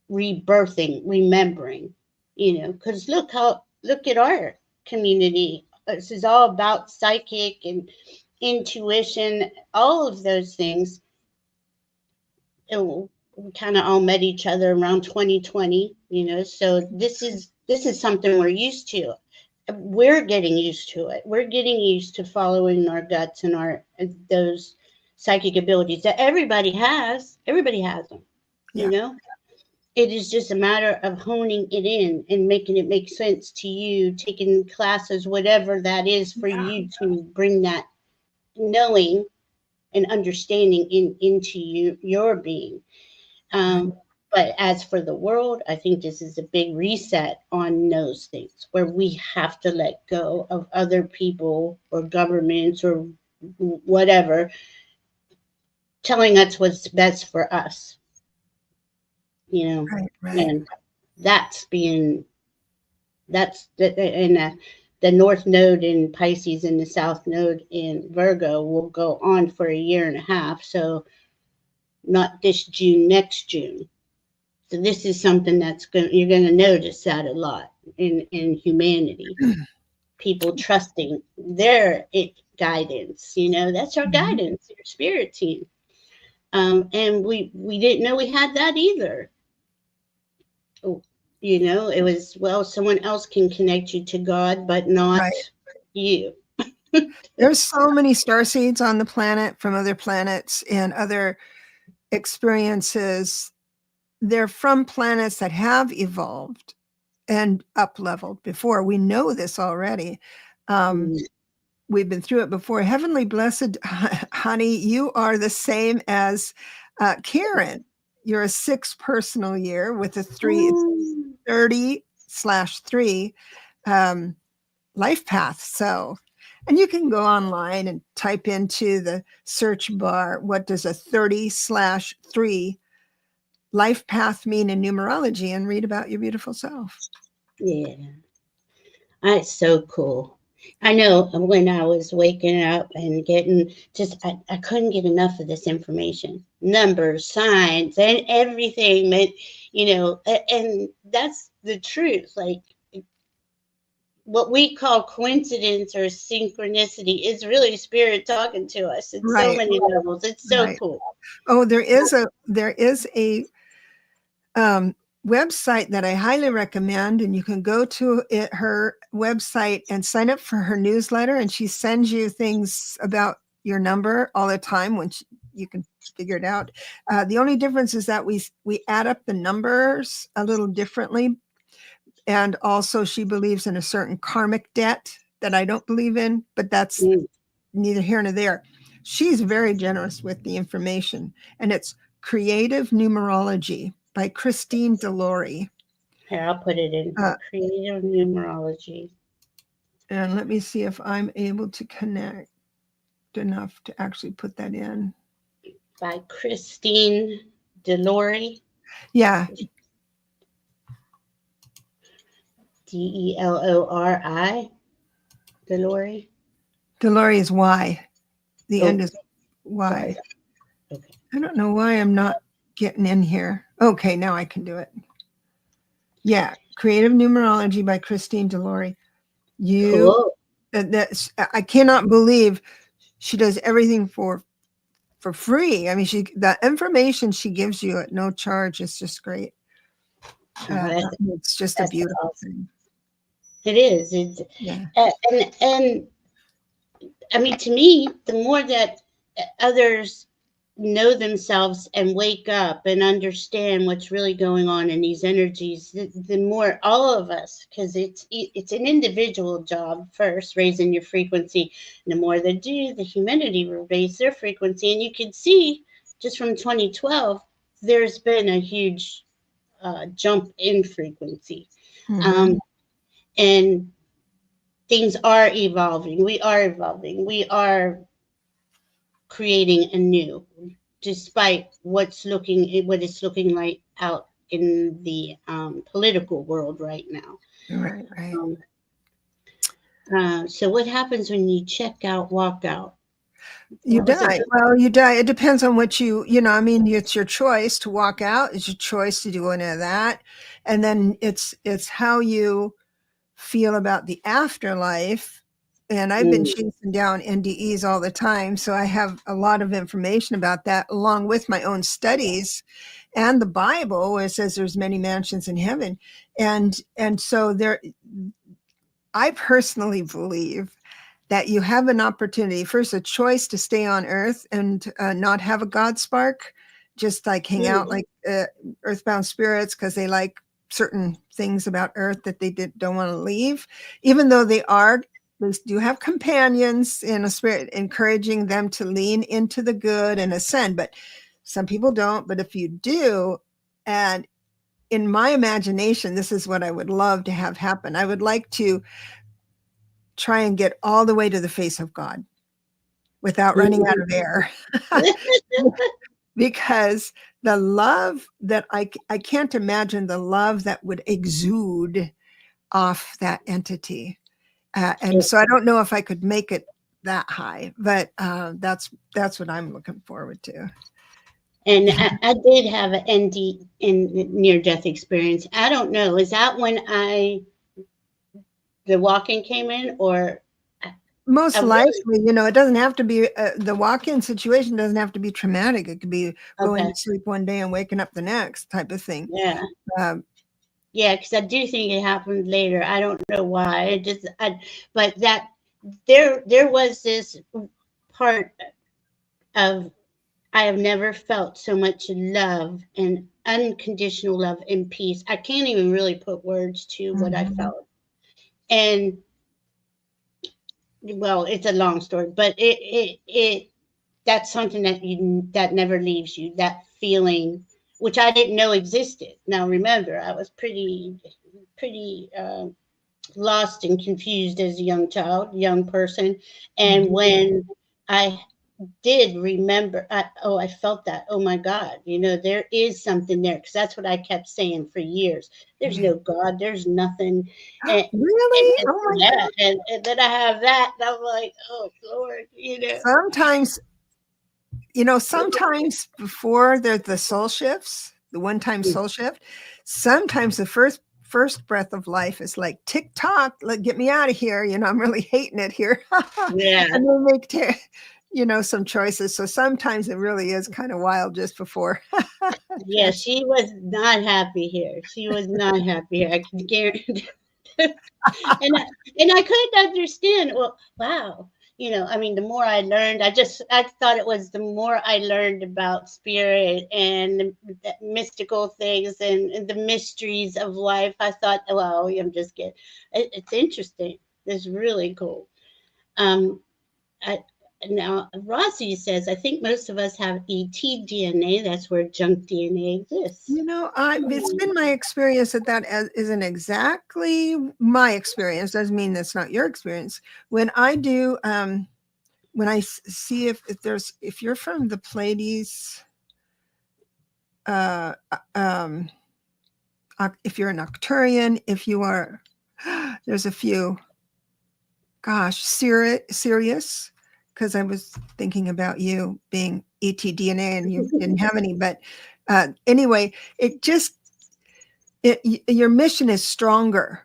rebirthing, remembering, because look at our community. This is all about psychic and intuition, all of those things. And we kind of all met each other around 2020, so this is something we're used to. We're getting used to it. We're getting used to following our guts and our those psychic abilities that everybody has them, Yeah. It is just a matter of honing it in and making it make sense to you, taking classes, whatever that is for you to bring that knowing and understanding into your being. But as for the world, I think this is a big reset on those things where we have to let go of other people or governments or whatever telling us what's best for us, Right. and that's being that's the North Node in Pisces and the South Node in Virgo will go on for a year and a half. So not this June, next June. So this is something you're going to notice that a lot in humanity. People trusting their guidance. That's our guidance, your spirit team. And we didn't know we had that either. It was, well, someone else can connect you to God, but not Right. you. There's so many star seeds on the planet from other planets and other experiences. They're from planets that have evolved and up leveled before. We know this already. We've been through it before. Heavenly Blessed, honey, you are the same as Karen. You're a 6 personal year with a 30/3 life path. So, and you can go online and type into the search bar, what does a 30/3 life path mean in numerology, and read about your beautiful self. Yeah, that's so cool. I know when I was waking up and getting I couldn't get enough of this information, numbers, signs, and everything. And that's the truth. Like what we call coincidence or synchronicity is really spirit talking to us at so many levels. It's so cool. Oh, there is a website that I highly recommend, and you can go to her website and sign up for her newsletter, and she sends you things about your number all the time when you can figure it out. The only difference is that we add up the numbers a little differently, and also she believes in a certain karmic debt that I don't believe in, but that's neither here nor there. She's very generous with the information, and it's Creative Numerology by Christine Delory. Here, I'll put it in. Creative Numerology. And let me see if I'm able to connect enough to actually put that in. By Christine Delory. Yeah. Delori. Delori. Delori is Y. The end Oh, is Y. sorry. Okay. I don't know why I'm not getting in here. Okay, now I can do it. Yeah, Creative Numerology by Christine Delori. Cool. That's I cannot believe she does everything for free. I mean, the information she gives you at no charge is just great. Oh, It's just a that's beautiful awesome. thing. It is. It's Yeah. and I mean, to me, the more that others know themselves and wake up and understand what's really going on in these energies, the more all of us, because it's an individual job first, raising your frequency. And the more they do, the humanity will raise their frequency, and you can see just from 2012, there's been a huge jump in frequency, Mm-hmm. um, and things are evolving. We are evolving. We are creating anew, despite what it's looking like out in the political world right now. Right, right. Um, so what happens when you check out, walk out? You What was it? die. Well, you die. It depends on what I mean, it's your choice to walk out. It's your choice to do any of that. And then it's how you feel about the afterlife. And I've been Mm, chasing down NDEs all the time. So I have a lot of information about that, along with my own studies and the Bible, where it says there's many mansions in heaven. And so I personally believe that you have an opportunity, first, a choice to stay on earth and not have a God spark, just like hang out mm, like earthbound spirits because they like certain things about earth that they don't want to leave, even though they do have companions in a spirit, encouraging them to lean into the good and ascend. But some people don't. But if you do, and in my imagination, this is what I would love to have happen. I would like to try and get all the way to the face of God without running out mm. of air. Because the love that I can't imagine the love that would exude off that entity. And so I don't know if I could make it that high, but that's what I'm looking forward to. And I did have an ND in near death experience. I don't know. Is that when the walking came in, or I Most really likely, it doesn't have to be the walk-in situation doesn't have to be traumatic. It could be going okay? to sleep one day and waking up the next type of thing. Yeah. Um, Yeah, because I do think it happened later. I don't know why. But that there was this part of I have never felt so much love and unconditional love and peace. I can't even really put words to what I mhm. felt. And well, it's a long story, but it that's something that never leaves you. That feeling, which I didn't know existed. Now remember, I was pretty lost and confused as a young person. And Mhm. when I did remember, I felt that, oh my God, there is something there. Because that's what I kept saying for years. There's Yeah. no God, there's nothing. And, Really? Oh my yeah, God. and then I have that, and I'm like, oh Lord. Sometimes, sometimes before the soul shifts, the one-time soul shift, sometimes the first breath of life is like tick tock, like get me out of here. I'm really hating it here. Yeah. And they make some choices. So sometimes it really is kind of wild just before. Yeah, she was not happy here. She was not happy here. I can guarantee. And I couldn't understand. Well, wow. I mean, the more I learned, I thought it was the more I learned about spirit and the mystical things and the mysteries of life. I thought, well, I'm just kidding. It's interesting. It's really cool. Um, I, Now, Rossi says, I think most of us have ET DNA. That's where junk DNA exists. It's been my experience isn't exactly my experience. Doesn't mean that's not your experience. When I do, when I see if you're from the Pleiades, uh, um, if you're an Arcturian, if you are there's a few. Gosh, Sirius, because I was thinking about you being ETDNA and you didn't have any. But anyway, your mission is stronger,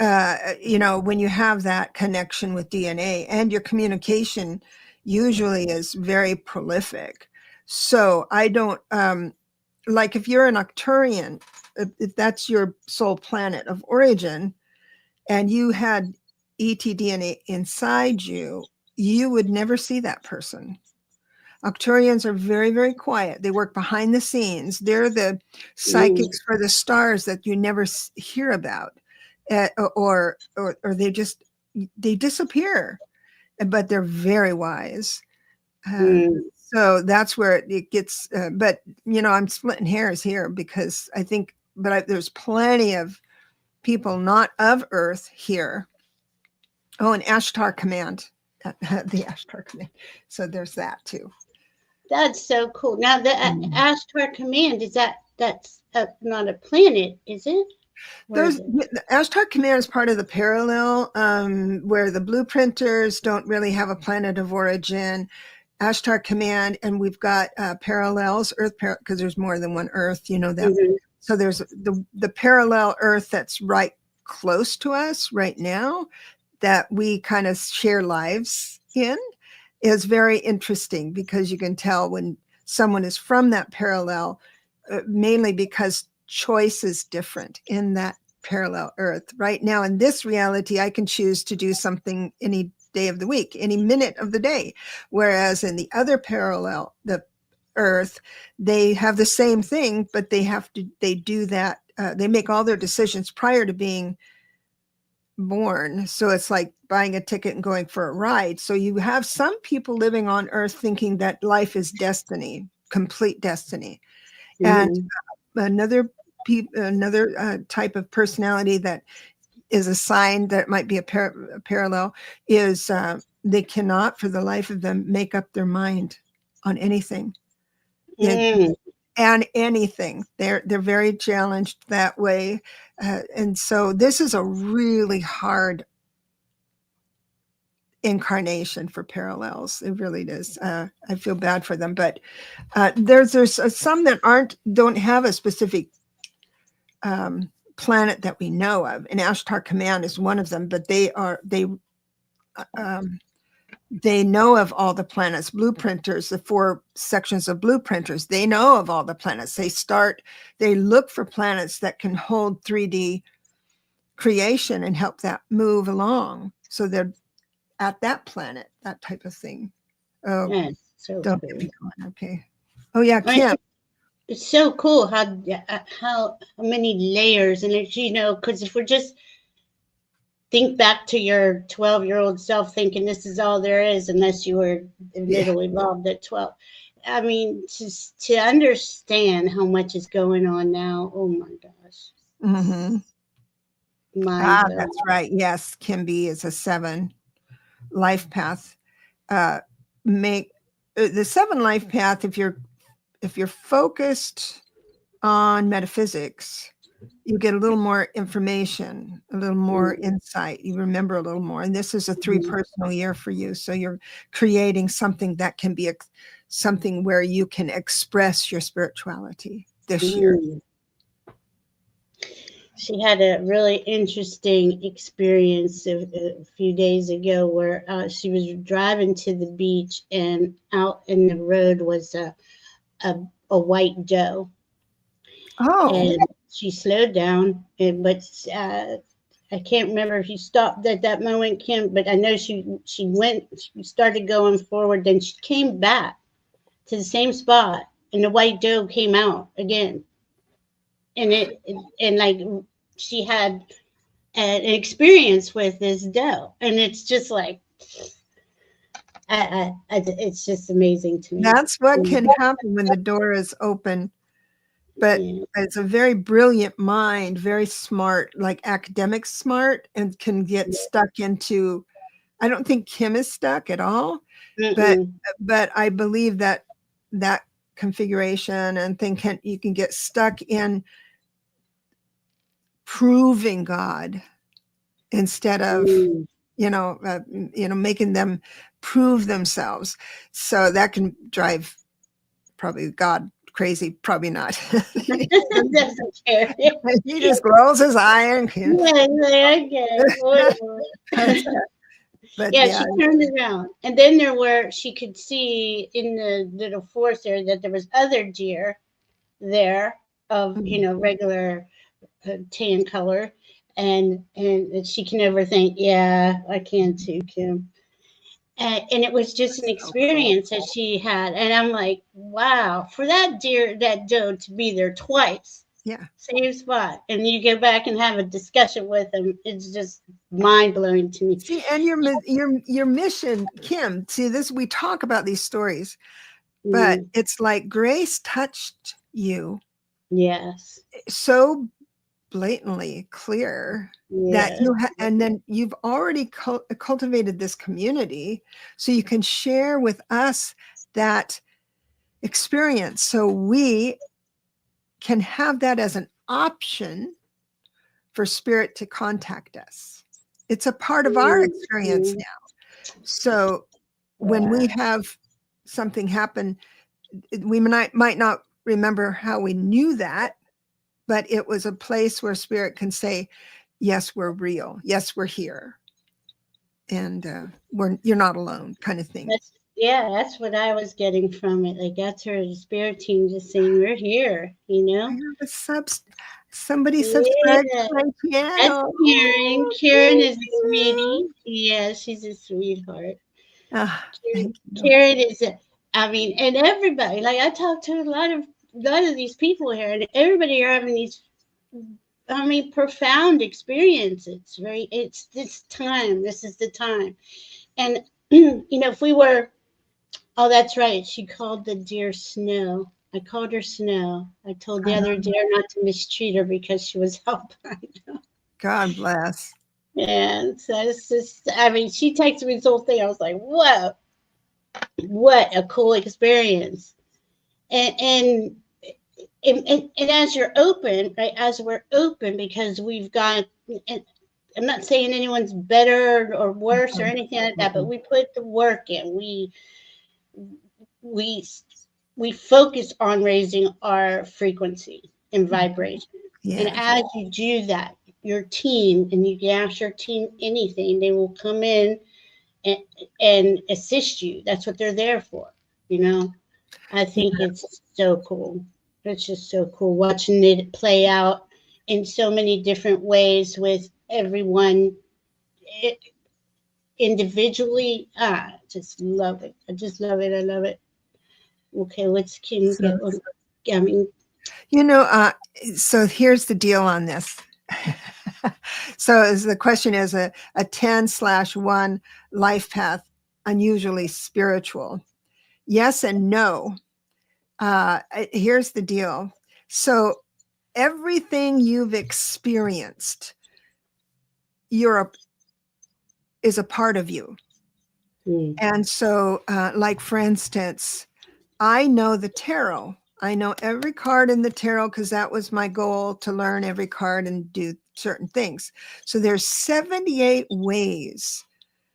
when you have that connection with DNA, and your communication usually is very prolific. So I don't, like if you're an Arcturian, if that's your soul planet of origin, and you had ETDNA inside you, you would never see that person. Arcturians are very, very quiet. They work behind the scenes. They're the psychics for the stars that you never hear about, or they disappear, but they're very wise. So that's where it gets. But I'm splitting hairs here because I think, there's plenty of people not of Earth here. Oh, and Ashtar Command, the Ashtar Command. So there's that too. That's so cool. Now the Ashtar Command, that's not a planet, is it? The Ashtar Command is part of the parallel, where the blueprinters don't really have a planet of origin. Ashtar Command, and we've got parallels, Earth, because there's more than one Earth, that. So there's the parallel Earth that's right close to us right now, that we kind of share lives in, is very interesting, because you can tell when someone is from that parallel, mainly because choice is different in that parallel Earth. Right now, in this reality, I can choose to do something any day of the week, any minute of the day. Whereas in the other parallel, the Earth, they have the same thing, but they do that. They make all their decisions prior to being born. So it's like buying a ticket and going for a ride. So you have some people living on Earth thinking that life is destiny, complete destiny. And another type of personality that is a sign that might be a parallel is they cannot, for the life of them, make up their mind on anything. And anything. They're very challenged that way. And so this is a really hard incarnation for parallels. It really is. I feel bad for them, but there's some that don't have a specific planet that we know of. And Ashtar Command is one of them, but they know of all the planets. Blueprinters, the 4 sections of blueprinters, they know of all the planets. They look for planets that can hold 3D creation and help that move along. So they're at that planet, that type of thing. Oh, so don't cool. get me going. Okay. Oh yeah, Kim. It's so cool how many layers, and it's, because if we're just think back to your 12-year-old self thinking this is all there is, unless you were little evolved at 12. I mean, to understand how much is going on now. Oh my gosh. That's right. Yes, Kim B is a 7 life path. The 7 life path, if you're focused on metaphysics, you get a little more information, a little more insight. You remember a little more. And this is a 3 personal year for you. So you're creating something that can be something where you can express your spirituality this year. She had a really interesting experience a few days ago where she was driving to the beach, and out in the road was a white doe. And she slowed down, but I can't remember if she stopped at that moment, Kim, but I know she started going forward, then she came back to the same spot, and the white doe came out again. And like she had an experience with this doe, and it's just like it's just amazing to me. That's what can happen when the door is open. But it's a very brilliant mind, very smart, like academic smart, and can get stuck into. I don't think Kim is stuck at all, but I believe that configuration and thing you can get stuck in proving God instead of, Mm. making them prove themselves. So that can drive probably God crazy. Probably not. Doesn't care. He just rolls his eye and Yeah, okay, whatever. but Yeah, yeah. she turned around, and then she could see in the little forest area that there was other deer there of regular tan color, and she can never think, yeah, I can too, Kim. And it was just an So cool. experience that she had, and I'm like, wow, for that doe to be there twice, Yeah. same spot, and you go back and have a discussion with them, it's just mind blowing to me. See, and your mission, Kim. See, this we talk about these stories, but Mm, it's like grace touched you yes, so blatantly clear that yes, and then you've already cultivated this community, so you can share with us that experience, so we can have that as an option for spirit to contact us. It's a part of our experience mm, now. So when wow. we have something happen, we might not remember how we knew that, but it was a place where spirit can say, yes, we're real. Yes, we're here. And you're not alone, kind of thing. That's what I was getting from it. Like that's her spirit team just saying, we're here, I have somebody subscribed to Yeah. my That's channel. Karen. Oh, Karen thank is a sweetie. you. Yeah, she's a sweetheart. Karen, Thank you. Karen is I mean, and everybody, like I talked to a lot of these people here, and everybody are having these, I mean, profound experiences, right? It's this time. This is the time. And, if we were, oh, that's right. She called the deer Snow. I called her Snow. I told the other deer not to mistreat her because she was alpine. God bless. And so it's just, I mean, she texted me this whole thing. I was like, whoa, what a cool experience. And and as you're open, right, as we're open, because we've got, and I'm not saying anyone's better or worse or anything like that, but we put the work in. We we focus on raising our frequency and vibration. And Yes. as you do that, your team, and you can ask your team anything, they will come in and, and assist you. That's what they're there for. You know, I think it's so cool. It's just so cool watching it play out in so many different ways with everyone i- individually. Just love it. I just love it. I love it. Okay, let's Kim So, get on. I mean, you know, so here's the deal on this. So as the question is a 10/1 life path, unusually spiritual. Yes and no. Here's the deal. So everything you've experienced, is a part of you. mm, And so, like for instance, I know the tarot. I know every card in the tarot because that was my goal, to learn every card and do certain things. So there's 78 ways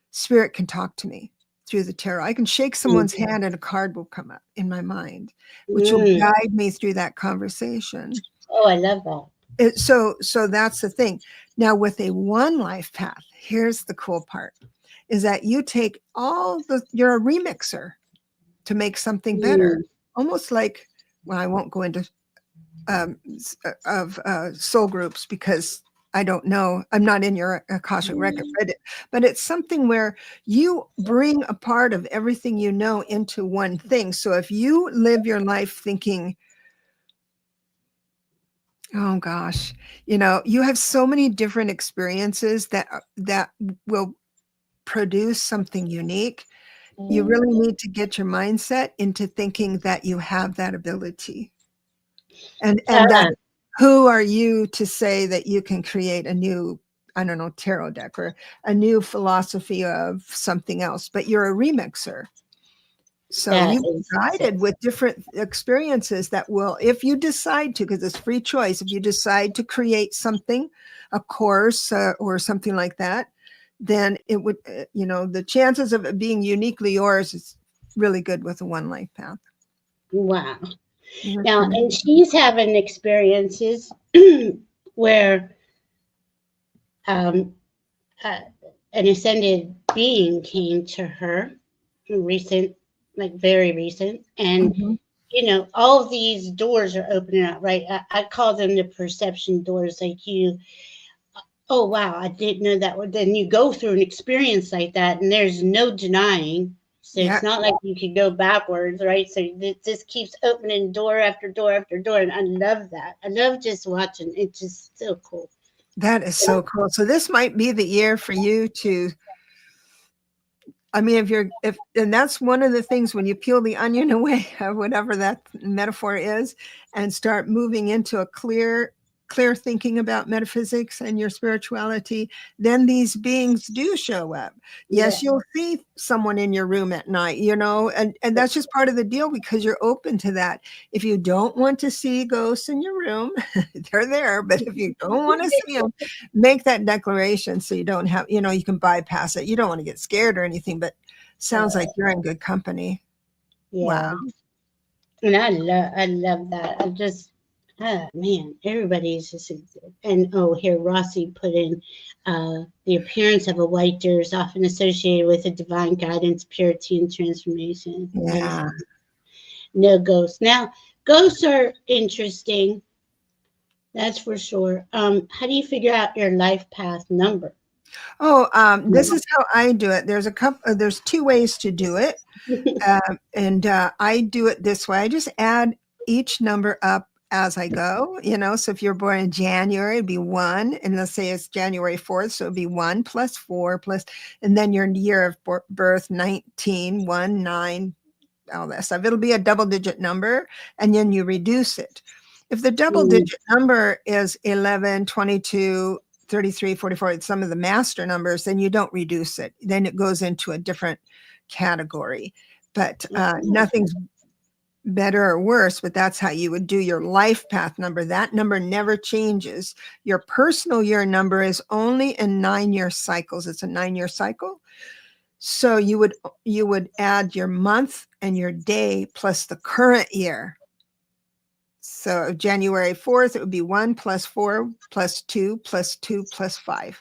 spirit can talk to me through the tarot. I can shake someone's mm, hand and a card will come up in my mind, which will mm. guide me through that conversation. Oh, I love that. So that's the thing. Now with a one life path, here's the cool part, is that you take you're a remixer to make something better. Mm, Almost like, well, I won't go into of soul groups because I don't know. I'm not in your Akashic record, but it's something where you bring a part of everything you know into one thing. So if you live your life thinking, oh gosh, you have so many different experiences that will produce something unique. You really need to get your mindset into thinking that you have that ability. And that, ah, who are you to say that you can create a new, I don't know, tarot deck or a new philosophy of something else, but you're a remixer. So That you is guided success. with different experiences that will, if you decide to, because it's free choice, if you decide to create something, a course or something like that, then it would, the chances of it being uniquely yours is really good with a One Life Path. Wow. You're Now, kind and she's having experiences where um, uh, an ascended being came to her, recent, like very recent, and Mhm. all of these doors are opening up, right? I call them the perception doors. Like oh wow, I didn't know that. Then you go through an experience like that, and there's no denying. So Yeah, it's not like you could go backwards, right? So this keeps opening door after door after door, and I love that. I love just watching. It's just so cool. that is so cool. So this might be the year for you to, I mean, and that's one of the things when you peel the onion away, or whatever that metaphor is, and start moving into a clear thinking about metaphysics and your spirituality, then these beings do show up. Yeah, Yes, you'll see someone in your room at night, and that's just part of the deal because you're open to that. If you don't want to see ghosts in your room, they're there. But if you don't want to see them, make that declaration so you don't have, you can bypass it. You don't want to get scared or anything, but sounds like you're in good company. Wow. yeah. And I love that. I just, man, everybody's just, and oh, here Rossi put in, the appearance of a white deer is often associated with a divine guidance, purity, and transformation. Nice. Yeah. No ghosts. Now, ghosts are interesting. That's for sure. How do you figure out your life path number? Oh, this is how I do it. There's two ways to do it. And I do it this way. I just add each number up as I go, So if you're born in January, it'd be 1. And let's say it's January 4th. So it'd be 1 plus 4 plus, and then your year of birth, 19, 1, 9, all that stuff. It'll be a double digit number. And then you reduce it. If the double Mm, digit number is 11, 22, 33, 44, some of the master numbers, then you don't reduce it. Then it goes into a different category. But nothing's better or worse, but that's how you would do your life path number. That number never changes. Your personal year number is only in 9-year cycles. It's a 9-year cycle. So you would add your month and your day plus the current year. So January 4th, it would be 1 plus 4 plus 2 plus 2 plus 5,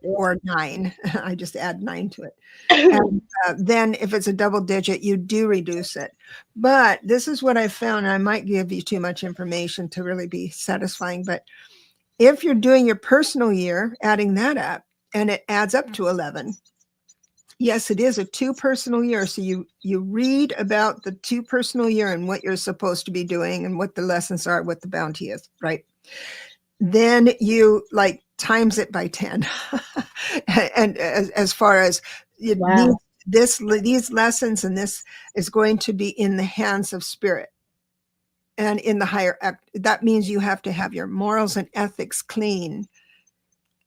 or 9. I just add 9 to it. And then if it's a double digit, you do reduce it. But this is what I found. I might give you too much information to really be satisfying. But if you're doing your personal year, adding that up, and it adds up to 11, yes, it is a 2 personal year. So you read about the 2 personal year and what you're supposed to be doing and what the lessons are, what the bounty is, right? Then you times it by 10. And as far as wow. these lessons, and this is going to be in the hands of spirit and in the higher act. That means you have to have your morals and ethics clean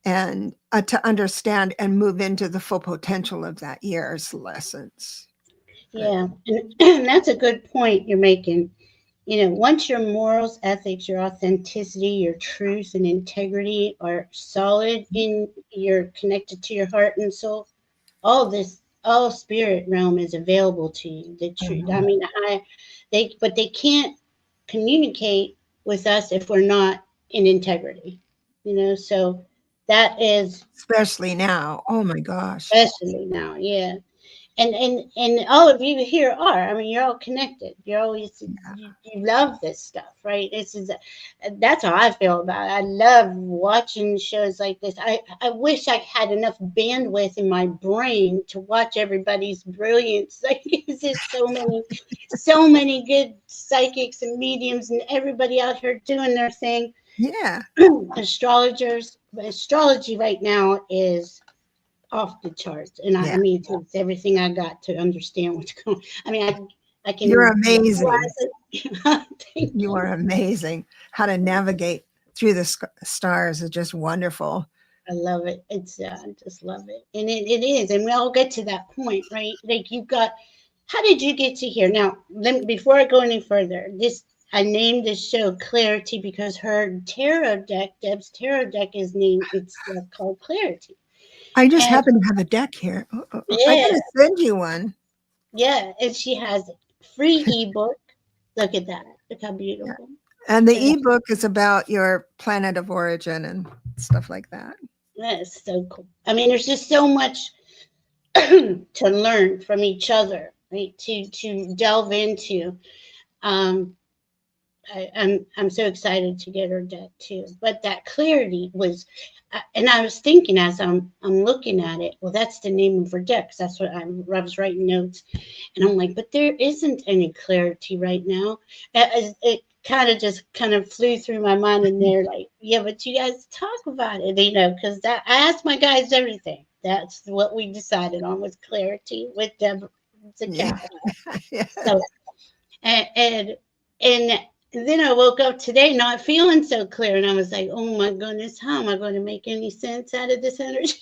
and to understand and move into the full potential of that year's lessons. But Yeah, and that's a good point you're making. Once your morals, ethics, your authenticity, your truth and integrity are solid you're connected to your heart and soul, all spirit realm is available to you. The truth. I mean, but they can't communicate with us if we're not in integrity. So that is especially now, oh my gosh. especially now, yeah. And all of you here are. I mean, you're all connected. You're always you love this stuff, right? That's how I feel about it. I love watching shows like this. I wish I had enough bandwidth in my brain to watch everybody's brilliance. Like there's just so many good psychics and mediums and everybody out here doing their thing. Yeah. Astrology right now is off the charts. And I Yeah. mean, it takes everything I got to understand what's going on. I mean, I You're can amazing. visualize it. Thank You you. are amazing. How to navigate through the stars is just wonderful. I love it. I just love it. And it is. And we all get to that point, right? Like you've got how did you get to here? Now, before I go any further, I named this show Clarity because her tarot deck, Deb's tarot deck, is named. It's called Clarity. I just And happen to have a deck here. I yeah, gotta send you one. yeah, and she has a free ebook. Look at that. Look how Yeah. beautiful. And the And ebook is about your planet of origin and stuff like that. that is so cool. I mean, there's just so much to learn from each other, right? To delve into. Um, I'm so excited to get her deck too. But that clarity was, and I was thinking as I'm looking at it, well, that's the name of her deck. 'Cause that's what I was writing notes, and I'm like, but there isn't any clarity right now. It kind of flew through my mind, and they're like, yeah, but you guys talk about it, because that I asked my guys everything. That's what we decided on was clarity with Deborah Yeah. ZACHAU. Yeah. So and and and then I woke up today not feeling so clear, and I was like, "Oh my goodness, how am I going to make any sense out of this energy?"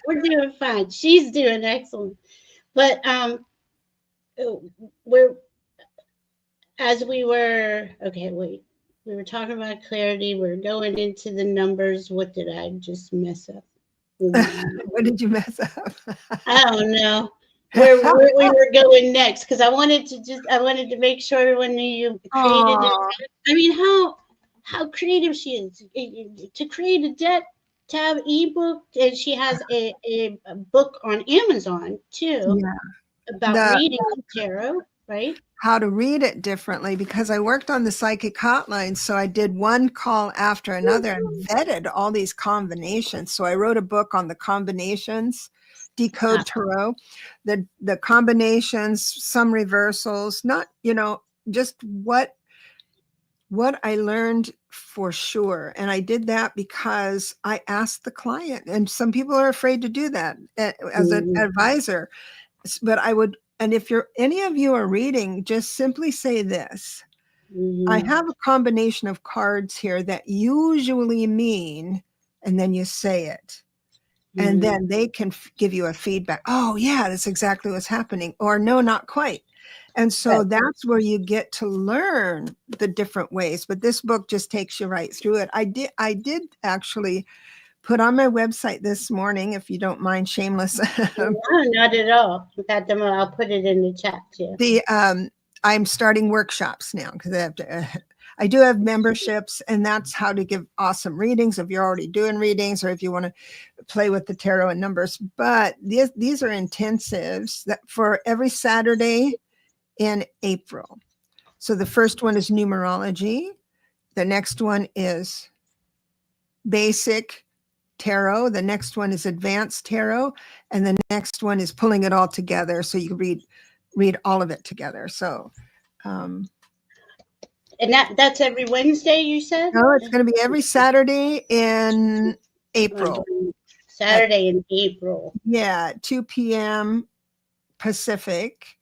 We're doing fine. She's doing excellent, but we're as we were okay. Wait, we were talking about clarity. We're going into the numbers. What did I just mess up? Oh my! What did you mess up? I don't know. Where we were going next because I wanted to make sure everyone knew you created it. Oh, I mean how creative she is to create a debt tab ebook, and she has a book on Amazon too yeah. about The reading tarot, right? how to read it differently because I worked on the psychic hotline. So I did one call after another and vetted all these combinations. So I wrote a book on the combinations, Ah, decode tarot, the combinations, some reversals, not, just what I learned for sure. And I did that because I asked the client, and some people are afraid to do that as an mhm, advisor. But I would, and if any of you are reading, just simply say this. I mhm, have a combination of cards here that usually mean, and then you say it. And mhm. then they can give you a feedback. Oh, yeah, that's exactly what's happening. Or no, not quite. And so Right. that's where you get to learn the different ways. But this book just takes you right through it. I did actually put on my website this morning, if you don't mind, shameless. No, not at all. In fact, I'll put it in the chat too. the I'm starting workshops now because I do have memberships, and that's how to give awesome readings if you're already doing readings or if you want to play with the tarot and numbers. But these are intensives that for every Saturday in April. So the first one is numerology. The next one is basic tarot. The next one is advanced tarot. And the next one is pulling it all together so you can read all of it together. So um, And that's every Wednesday, you said? no, it's going to be every Saturday in April at, Saturday in April. yeah, 2 p.m. Pacific.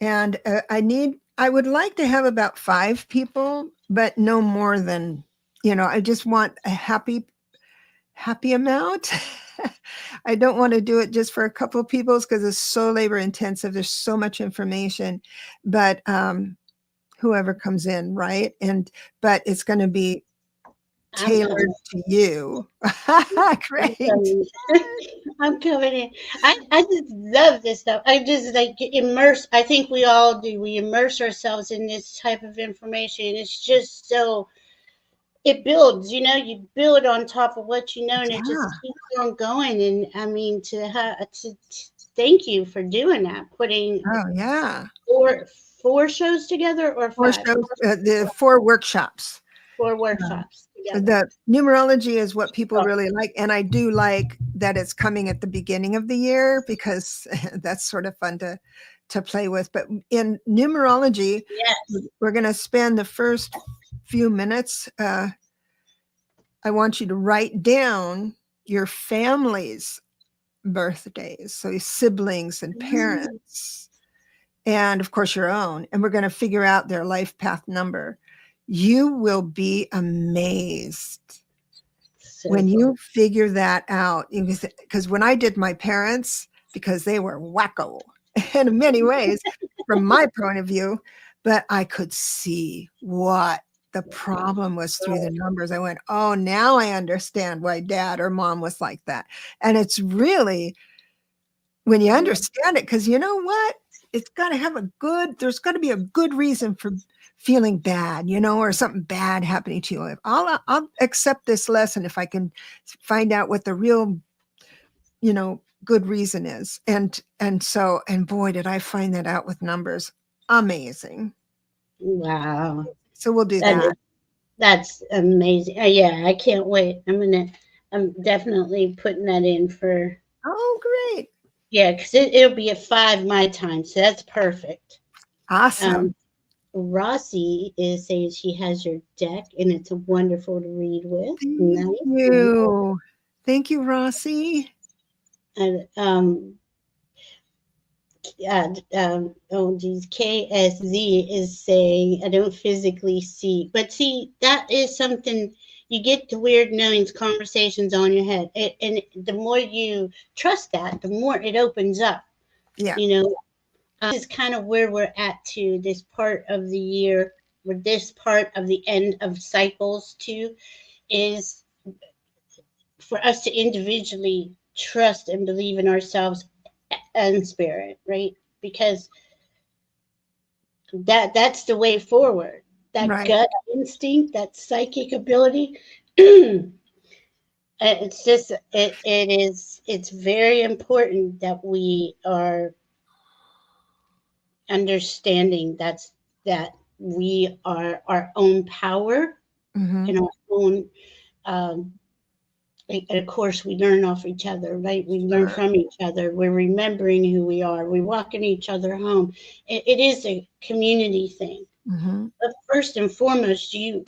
And I would like to have about 5 people, but no more than, I just want a happy amount. I don't want to do it just for a couple of people because it's so labor intensive. There's so much information, but whoever comes in, right? But it's going to be I'm tailored coming. to you. I'm Great. coming. I'm coming in. I just love this stuff. I just like immerse. I think we all do. We immerse ourselves in this type of information. It's just so it builds. You build on top of what you know, and it just Yeah. keeps on going. And I mean, to thank you for doing that. Putting Oh, yeah. four shows together or 4 five, shows, the 4 workshops. four Uh, workshops together. the numerology is what people Oh, really like. And I do like that it's coming at the beginning of the year because that's sort of fun to play with. But in numerology, yes. we're going to spend the first few minutes. I want you to write down your family's birthdays, so your siblings and parents, and of course your own. And we're going to figure out their life path number. You will be amazed So when cool. you figure that out. Because when I did my parents, because they were wacko. in many ways from my point of view, but I could see what the problem was through the numbers. I went, oh, now I understand why dad or mom was like that. And it's really when you understand it, because you know what? It's got to have there's got to be a good reason for feeling bad, or something bad happening to you. I'll accept this lesson if I can find out what the real, good reason is. And boy, did I find that out with numbers. Amazing. Wow. So we'll do That that. That's amazing. Yeah, I can't wait. I'm definitely putting that in for, Oh, great. yeah, because it'll be at 5 my time, so that's perfect. Awesome. Rossi is saying she has your deck and it's wonderful to read with. Thank Nice. you. Thank you, Rossi. And oh geez, KSZ is saying I don't physically see, but see that is something you get the weird knowings conversations on your head, and the more you trust that, the more it opens up. Yeah. This is kind of where we're at to this part of the year, or this part of the end of cycles too, is for us to individually trust and believe in ourselves and spirit, right? Because that's the way forward. That Right. gut instinct, that psychic ability. It's just it's very important that we are understanding that we are our own power Mm-hmm. and our own um, and of course we learn off each other, right? We learn Sure. from each other. We're remembering who we are. We walk in each other home. It is a community thing. Mm-hmm. But first and foremost, you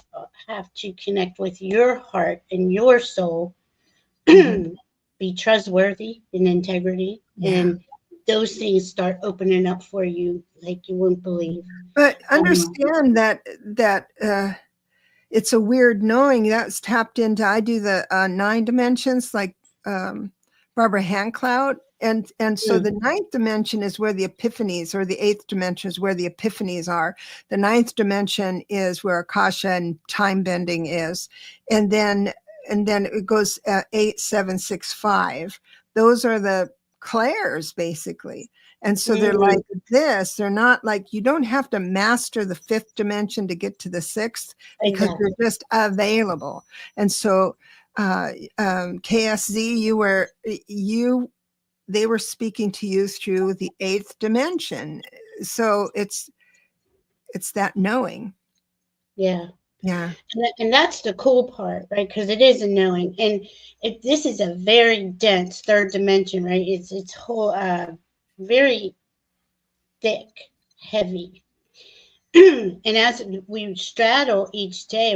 have to connect with your heart and your soul, Mm-hmm. be trustworthy in integrity, Yeah. and those things start opening up for you like you wouldn't believe. But Um, understand that it's a weird knowing that's tapped into. I do the 9 dimensions like Barbara Handcloud. And so mm, the 9th dimension is where the epiphanies, or the 8th dimension is where the epiphanies are. The 9th dimension is where Akasha and time bending is. And then it goes 8, 7, 6, 5. Those are the clairs basically. And so they're like mm, this. They're not like, you don't have to master the 5th dimension to get to the 6th, because they're exactly. just available. And so KSZ, they were speaking to you through the 8th dimension. So it's that knowing. Yeah. Yeah. And that's the cool part, right? Because it is a knowing, and this is a very dense third dimension, right? It's whole, very thick, heavy, and as we straddle each day,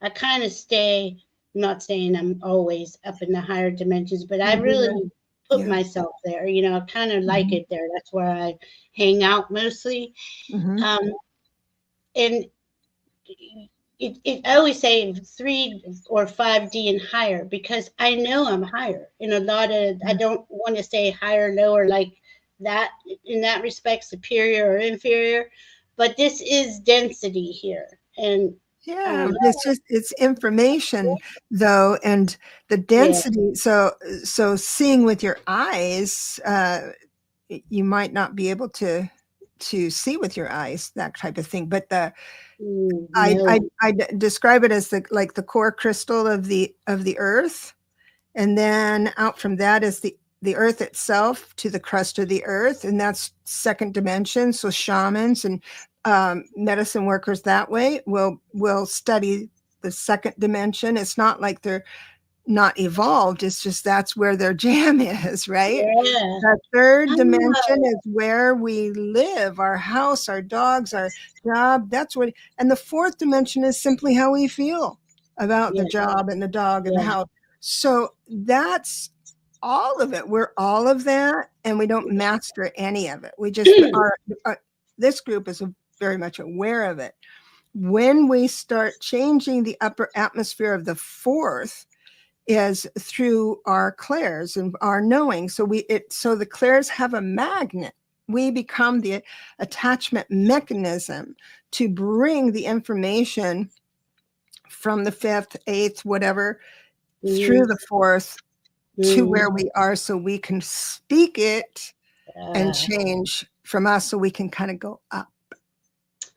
I kind of stay. I'm not saying I'm always up in the higher dimensions, but I Mhm. really put Yeah. myself there. I kind of like Mhm. it there. That's where I hang out mostly. Mhm. Um, and I always say 3 or 5D and higher, because I know I'm higher in a lot of, I Yeah. don't want to say higher, lower, like that, in that respect, superior or inferior, but this is density here. And Yeah, um, it's information though, and the yeah, density. So seeing with your eyes, you might not be able to see with your eyes, that type of thing. But no, I describe it as like the core crystal of the earth, and then out from that is the earth itself to the crust of the earth, and that's 2nd dimension. So shamans and medicine workers that way will study the 2nd dimension. It's not like they're not evolved, it's just that's where their jam is, right? yeah, The 3rd ah, dimension is where we live, our house, our dogs, our job. That's what, and the 4th dimension is simply how we feel about the yeah, job and the dog and the yeah, house. So that's all of it. We're all of that, and we don't master any of it. We just are this group is very much aware of it. When we start changing the upper atmosphere of the 4th, is through our clairs and our knowing. So the clairs have a magnet. we become the attachment mechanism to bring the information from the fifth, eighth, whatever, through the fourth to where we are, so we can speak it and change from us, so we can kind of go up.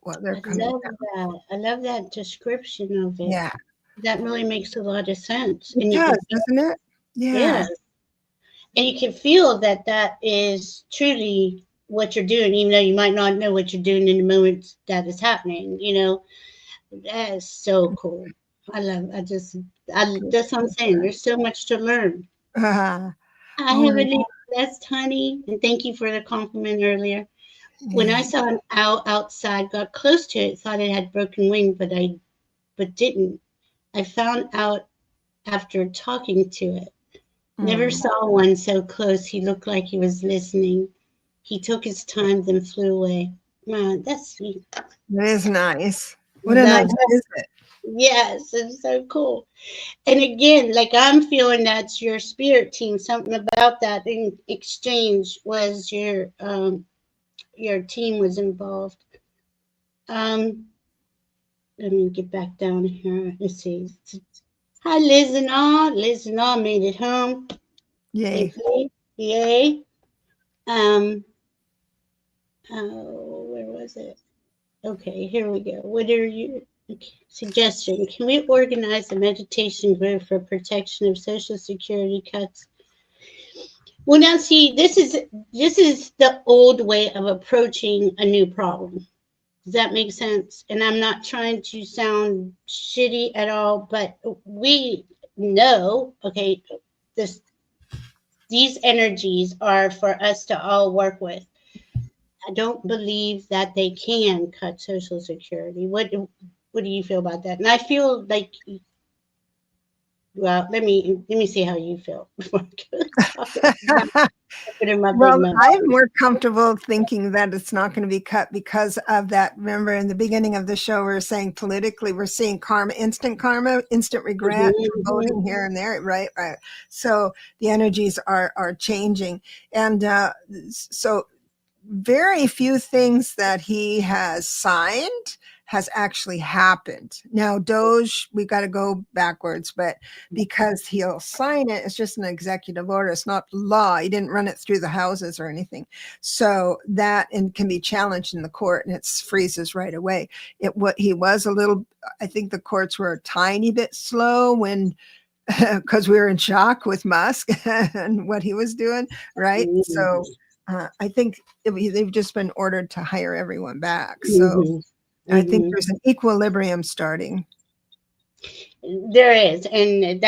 Well, they're coming down. That. I love that description of it. Yeah. That really makes a lot of sense. It does, doesn't it? Yeah. And you can feel that that is truly what you're doing, even though you might not know what you're doing in the moment that is happening. You know, that is so cool. That's what I'm saying. There's so much to learn. I have a blessed honey, and thank you for the compliment earlier. When I saw an owl outside, got close to it, thought it had broken wing, but didn't. I found out after talking to it. Never saw one so close. He looked like he was listening. He took his time, then flew away. Man, that's sweet. That is nice. What a nice visit. Yes, it's so cool. And again, like I'm feeling that's your spirit team. Something about that in exchange was your team was involved. Let me get back down here. Let's see. Hi, Liz and all. Liz and all made it home. Yay. Yay. Oh, where was it? Okay, here we go. What are your suggestions? Can we organize a meditation group for protection of Social Security cuts? Well, now see, this is the old way of approaching a new problem. Does that make sense? And I'm not trying to sound shitty at all, but we know, okay, these energies are for us to all work with. I don't believe that they can cut Social Security. What do you feel about that? And I feel like, well, let me see how you feel before I Well, I'm more comfortable thinking that it's not going to be cut because of that. Remember, in the beginning of the show, we were saying politically, we're seeing karma, instant regret, voting here and there, right? So the energies are changing, and so very few things that he has signed has actually happened. Now, Doge, we've got to go backwards, but because he'll sign it, it's just an executive order. It's not law. He didn't run it through the houses or anything. So that can be challenged in the court, and it freezes right away. He was a little, I think the courts were a tiny bit slow when, because we were in shock with Musk and what he was doing, right? So I think they've just been ordered to hire everyone back. So I think there's an equilibrium starting. There is, and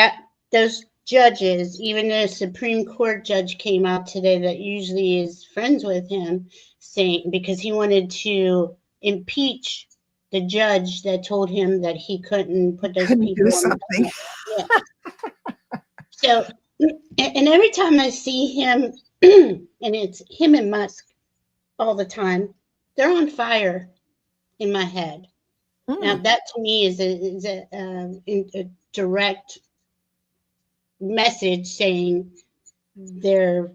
those judges, even the Supreme Court judge came out today that usually is friends with him, saying because he wanted to impeach the judge that told him that he couldn't put those people do something. Yeah. So, and every time I see him, and it's him and Musk all the time, they're on fire in my head. Now that to me is a direct message saying they're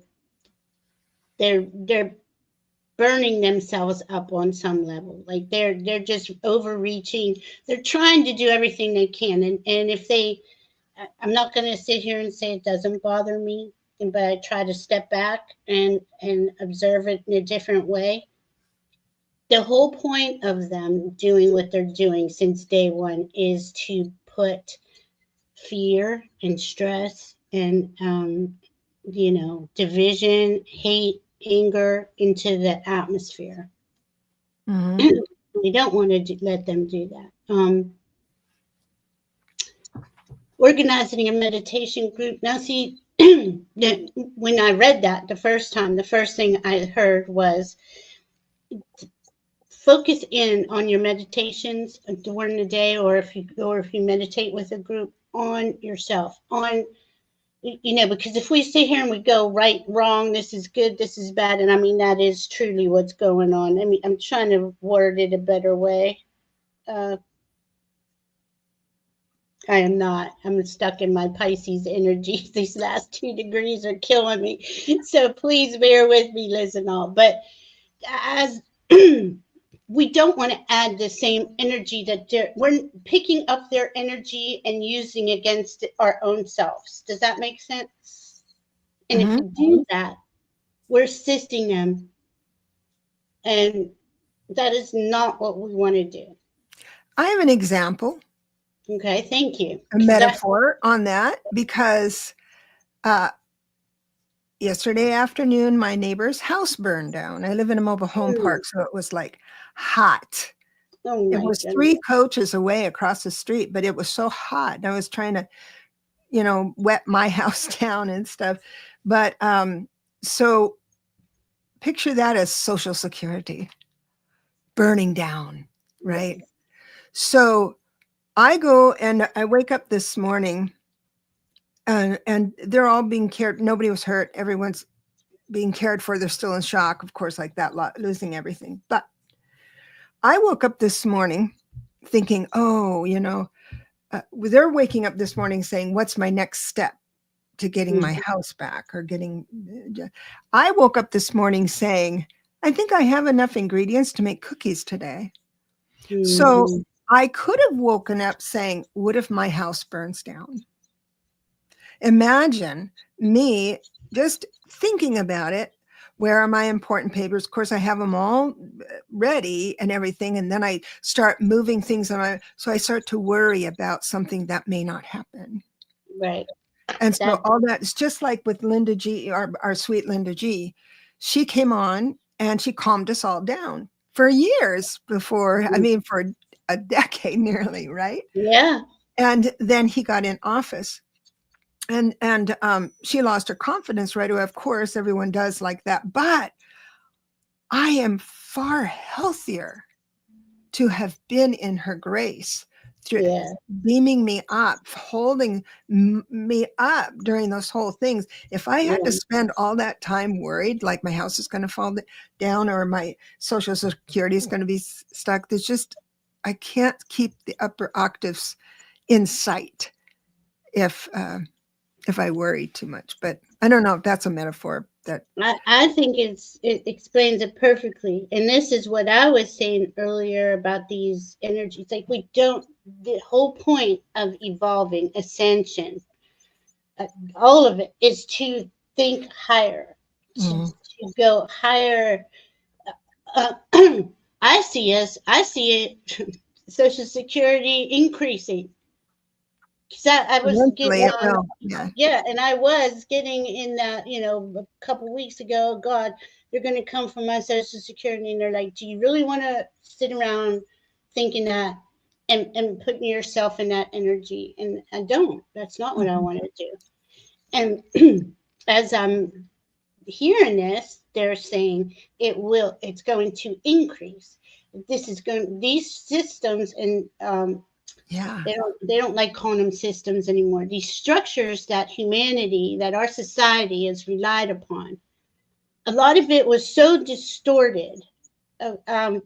burning themselves up on some level. Like they're just overreaching. They're trying to do everything they can, and if I'm not going to sit here and say it doesn't bother me, but I try to step back and observe it in a different way. The whole point of them doing what they're doing since day one is to put fear and stress and, division, hate, anger into the atmosphere. We don't want to let them do that. Organizing a meditation group. Now, see, when I read that the first time, the first thing I heard was focus in on your meditations during the day, or if you meditate with a group, on yourself, on, because if we sit here and we go right, wrong, this is good, this is bad, and I mean that is truly what's going on. I mean, I'm trying to word it a better way. I am not. I'm stuck in my Pisces energy. These last 2 degrees are killing me. So please bear with me, Liz and all. But as we don't want to add the same energy that we're picking up their energy and using against our own selves. Does that make sense? And if Mhm. we do that, we're assisting them, and that is not what we want to do. I have an example, Okay, thank you. a 'Cause that, metaphor on that, because uh, yesterday afternoon, my neighbor's house burned down. I live in a mobile home park, so it was like hot. oh It my was goodness. 3 coaches away across the street, but it was so hot. And I was trying to, wet my house down and stuff. But so picture that as Social Security burning down, right? Yes. So I go and I wake up this morning, and they're all being cared. Nobody was hurt. Everyone's being cared for. They're still in shock, of course, like that, losing everything. But I woke up this morning thinking, oh, they're waking up this morning saying, what's my next step to getting my house back, or getting. I woke up this morning saying, I think I have enough ingredients to make cookies today. So Mhm. I could have woken up saying, what if my house burns down? Imagine me just thinking about it. Where are my important papers? Of course, I have them all ready and everything. And then I start moving things so I start to worry about something that may not happen. Right. And so That. all that is just like with Linda G, our sweet Linda G. She came on and she calmed us all down for years before, for a decade nearly, right? Yeah. And then he got in office. And she lost her confidence right away. Of course, everyone does like that. But I am far healthier to have been in her grace, through Yeah. beaming me up, holding me up during those whole things. If I had to Yeah. spend all that time worried, like my house is going to fall down or my Social Security is going to be stuck, I can't keep the upper octaves in sight if I worry too much. But I don't know if that's a metaphor that. I think it explains it perfectly. And this is what I was saying earlier about these energies. Like the whole point of evolving, ascension, all of it is to think higher, Mhm. to go higher. Uh, I see it, Social Security increasing. Because I was getting Eventually it on, will. Yeah. yeah, and I was getting in that, a couple weeks ago. God, they're going to come from my Social Security, and they're like, "Do you really want to sit around thinking that and putting yourself in that energy?" And I don't. That's not what I Mhm. want to do. And as I'm hearing this, they're saying it's going to increase. These systems, and Yeah. they don't like calling them systems anymore. These structures that our society has relied upon, a lot of it was so distorted, uh, um,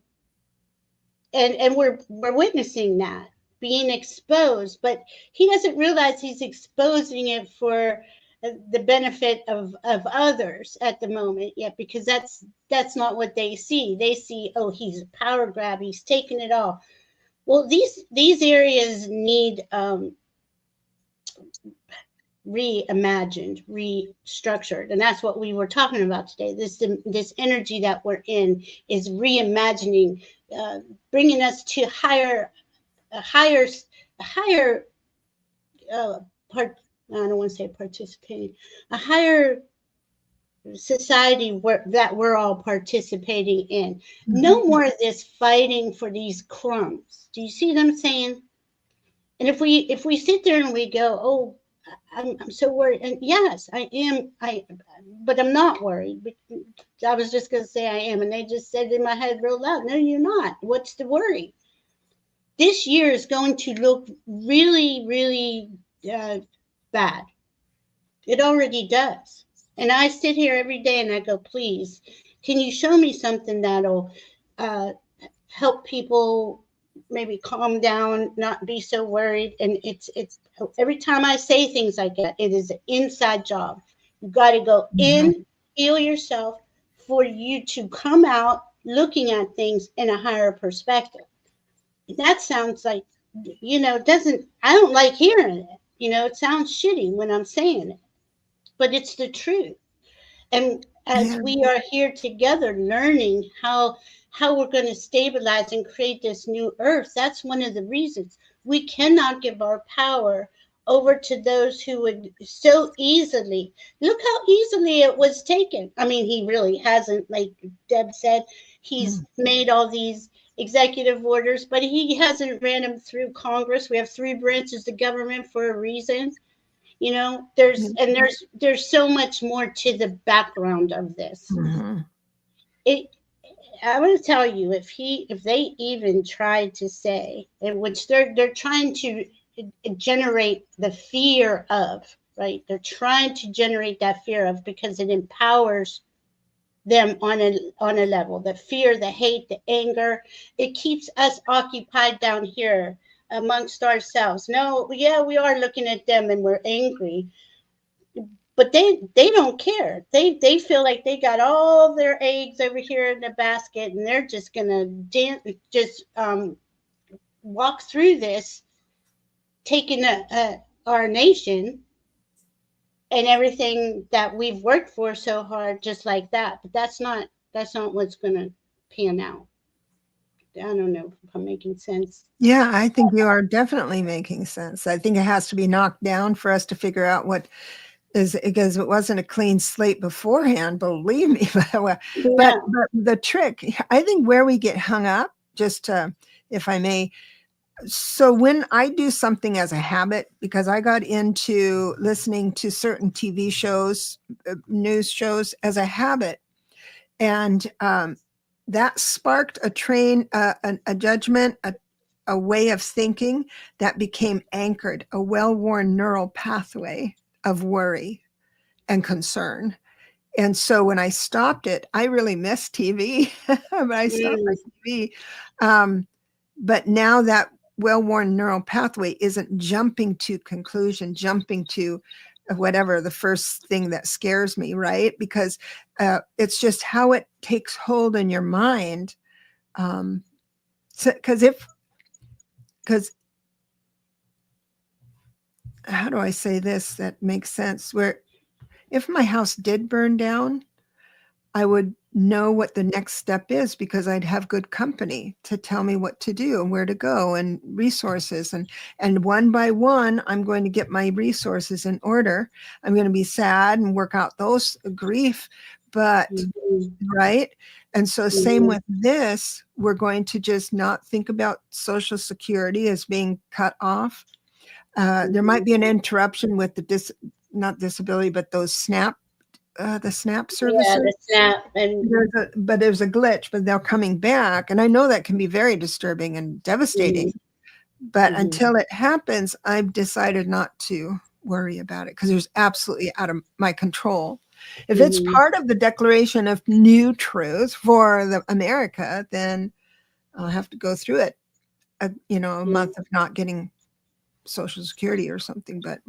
and we're witnessing that being exposed. But he doesn't realize he's exposing it for the benefit of others at the moment yet, because that's not what they see. They see, oh, he's a power grab, he's taking it all. Well, these areas need reimagined, restructured, and that's what we were talking about today. This energy that we're in is reimagining, uh, bringing us to a higher, a higher part. I don't want to say participating, a higher society that we're all participating in. Mhm. No more of this fighting for these crumbs. Do you see what I'm saying? And if we sit there and we go, oh, I'm so worried, and yes, I am, but I'm not worried. I was just going to say I am, and they just said in my head real loud, no, you're not. What's the worry? This year is going to look really, really bad. It already does. And I sit here every day and I go, please, can you show me something that'll uh, help people maybe calm down, not be so worried. And it's every time I say things like that, it is an inside job. You got to go Mhm. in, heal yourself, for you to come out looking at things in a higher perspective. That sounds like, I don't like hearing it. It sounds shitty when I'm saying it, but it's the truth. And as Yeah. we are here together learning how we're going to stabilize and create this new earth, that's one of the reasons we cannot give our power over to those who would so easily. Look how easily it was taken. I mean, he really hasn't, like Deb said, he's made all these executive orders, but he hasn't ran them through Congress. We have three branches of government for a reason. There's so much more to the background of this. Mhm. It I want to tell you, if they even tried to say, in which they're trying to generate the fear of, right? They're trying to generate that fear of, because it empowers them on a level. The fear, the hate, the anger, it keeps us occupied down here amongst ourselves. No, yeah, we are looking at them and we're angry, but they don't care. They feel like they got all their eggs over here in the basket, and they're just gonna just walk through this, taking our nation and everything that we've worked for so hard, just like that. But that's not what's gonna pan out. I don't know if I'm making sense. Yeah, I think you are definitely making sense. I think it has to be knocked down for us to figure out what is, because it wasn't a clean slate beforehand, believe me. but, Yeah. but the trick, I think where we get hung up, just if I may, so when I do something as a habit, because I got into listening to certain TV shows, news shows as a habit, and that sparked a judgment, a way of thinking that became anchored, a well-worn neural pathway of worry and concern. And so when I stopped it, I really missed TV, but I stopped my TV. But now that well-worn neural pathway isn't jumping to conclusion, jumping to whatever the first thing that scares me, right? Because it's just how it takes hold in your mind. Because how do I say this that makes sense? Where if my house did burn down, I would know what the next step is, because I'd have good company to tell me what to do and where to go and resources. And one by one, I'm going to get my resources in order. I'm going to be sad and work out those grief, but right. And so same with this, we're going to just not think about Social Security as being cut off. There might be an interruption with the not disability, but those the SNAP services. Yeah, the SNAP. But there's a glitch, but they're coming back. And I know that can be very disturbing and devastating. But until it happens, I've decided not to worry about it, because there's absolutely out of my control. If it's part of the Declaration of New Truth for America, then I'll have to go through it, a month of not getting Social Security or something. But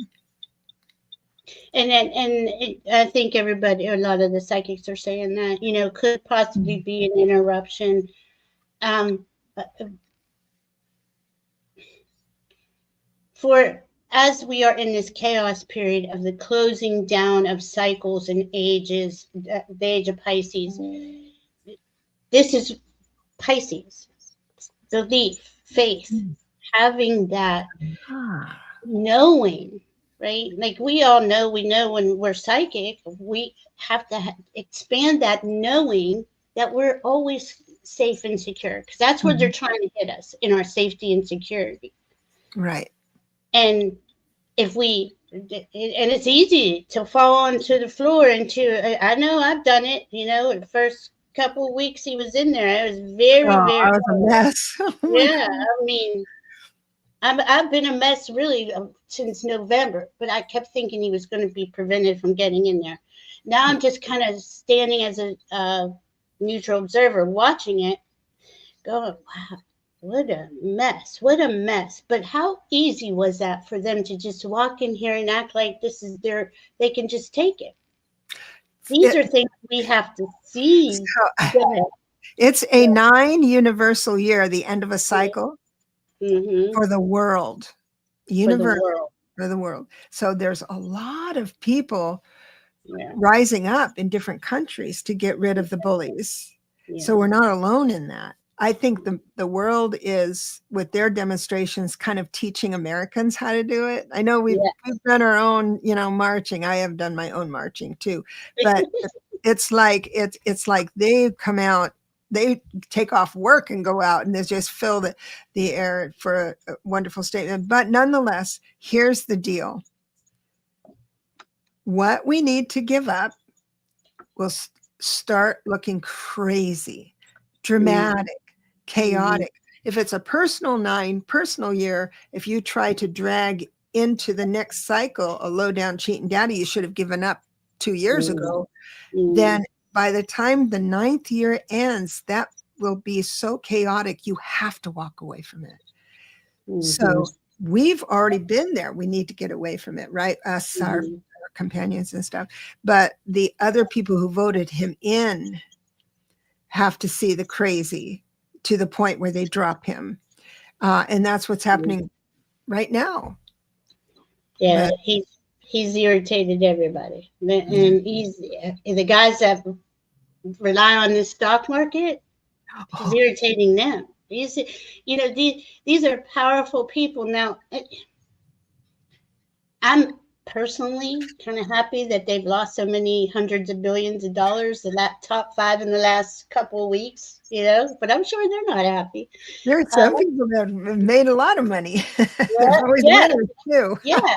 I think a lot of the psychics are saying that, could possibly be an interruption. For as we are in this chaos period of the closing down of cycles and ages, the age of Pisces, this is Pisces, belief, faith, having that knowing, right? Like we know when we're psychic, we have to expand that knowing that we're always safe and secure, because that's where they're trying to hit us, in our safety and security. Right. And if and it's easy to fall onto the floor I know I've done it, the first couple of weeks he was in there, I was very I was a mess. Yeah, I mean, I've been a mess really since November, but I kept thinking he was going to be prevented from getting in there. Now I'm just kind of standing as a neutral observer, watching it, going, wow, what a mess. But how easy was that for them to just walk in here and act like this is they can just take it? These are things we have to see. So, It's a 9 universal year, the end of a cycle Mm-hmm. for the world. For the Universal world. for the world. So there's a lot of people Yeah. rising up in different countries to get rid of the bullies. Yeah. So we're not alone in that. I think the world is, with their demonstrations, kind of teaching Americans how to do it. I know we've done our own, marching. I have done my own marching too, but it's like they come out, they take off work and go out and they just fill the air for a wonderful statement. But nonetheless, here's the deal. What we need to give up will start looking crazy, dramatic, chaotic. If it's a personal 9, personal year, if you try to drag into the next cycle a low down cheating daddy you should have given up 2 years ago, then by the time the 9th year ends, that will be so chaotic you have to walk away from it. So we've already been there. We need to get away from it, right? Us, our companions and stuff. But the other people who voted him in have to see the crazy to the point where they drop him. And that's what's happening right now. Yeah, but he's irritated everybody. And he's the guys that rely on the stock market, he's irritating them. These are powerful people. Now, I'm personally kind of happy that they've lost so many hundreds of billions of dollars, the top 5 in the last couple of weeks, but I'm sure they're not happy. There are some people that have made a lot of money. There's always winners too. Yeah.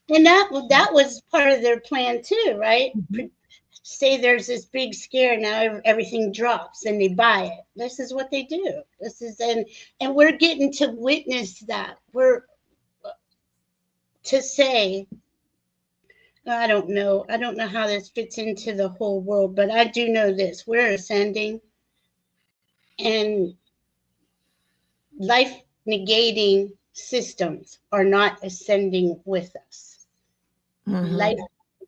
And that was part of their plan too, right? Say there's this big scare, now everything drops and they buy it. This is what they do. And we're getting to witness that. We're to say, I don't know how this fits into the whole world, but I do know this: we're ascending, and life negating systems are not ascending with us. Life,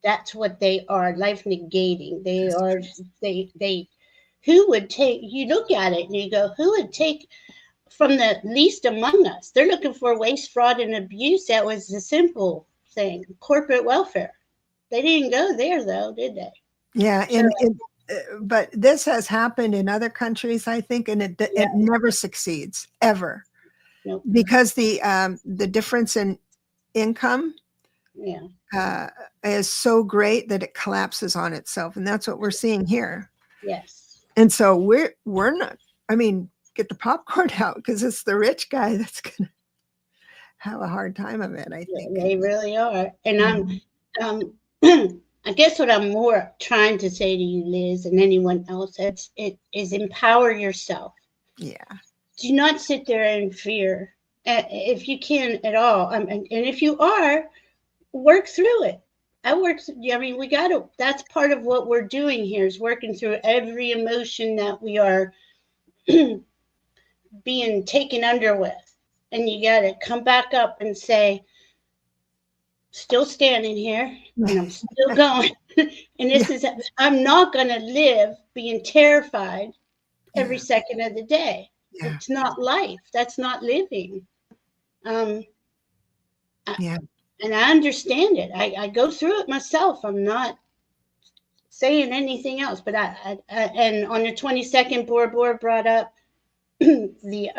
that's what they are, life negating. They are, who would take, you look at it and you go, who would take from the least among us? They're looking for waste, fraud, and abuse. That was the simple thing, corporate welfare. They didn't go there though, did they? Yeah, but this has happened in other countries, I think, and it never succeeds ever. Nope. Because the difference in income is so great that it collapses on itself, and that's what we're seeing here. Yes. And so we're not. I mean, get the popcorn out, because it's the rich guy that's going to have a hard time of it, I think. They really are. And I guess what I'm more trying to say to you, Liz, and anyone else, is empower yourself. Yeah. Do not sit there in fear, if you can at all. And if you are, work through it. We got to, that's part of what we're doing here, is working through every emotion that we are being taken under with. And you got to come back up and say, still standing here, and I'm still going. And this is, I'm not going to live being terrified every second of the day. It's not life. That's not living. And I understand it. I go through it myself. I'm not saying anything else, but I and on the 22nd, Bora brought up the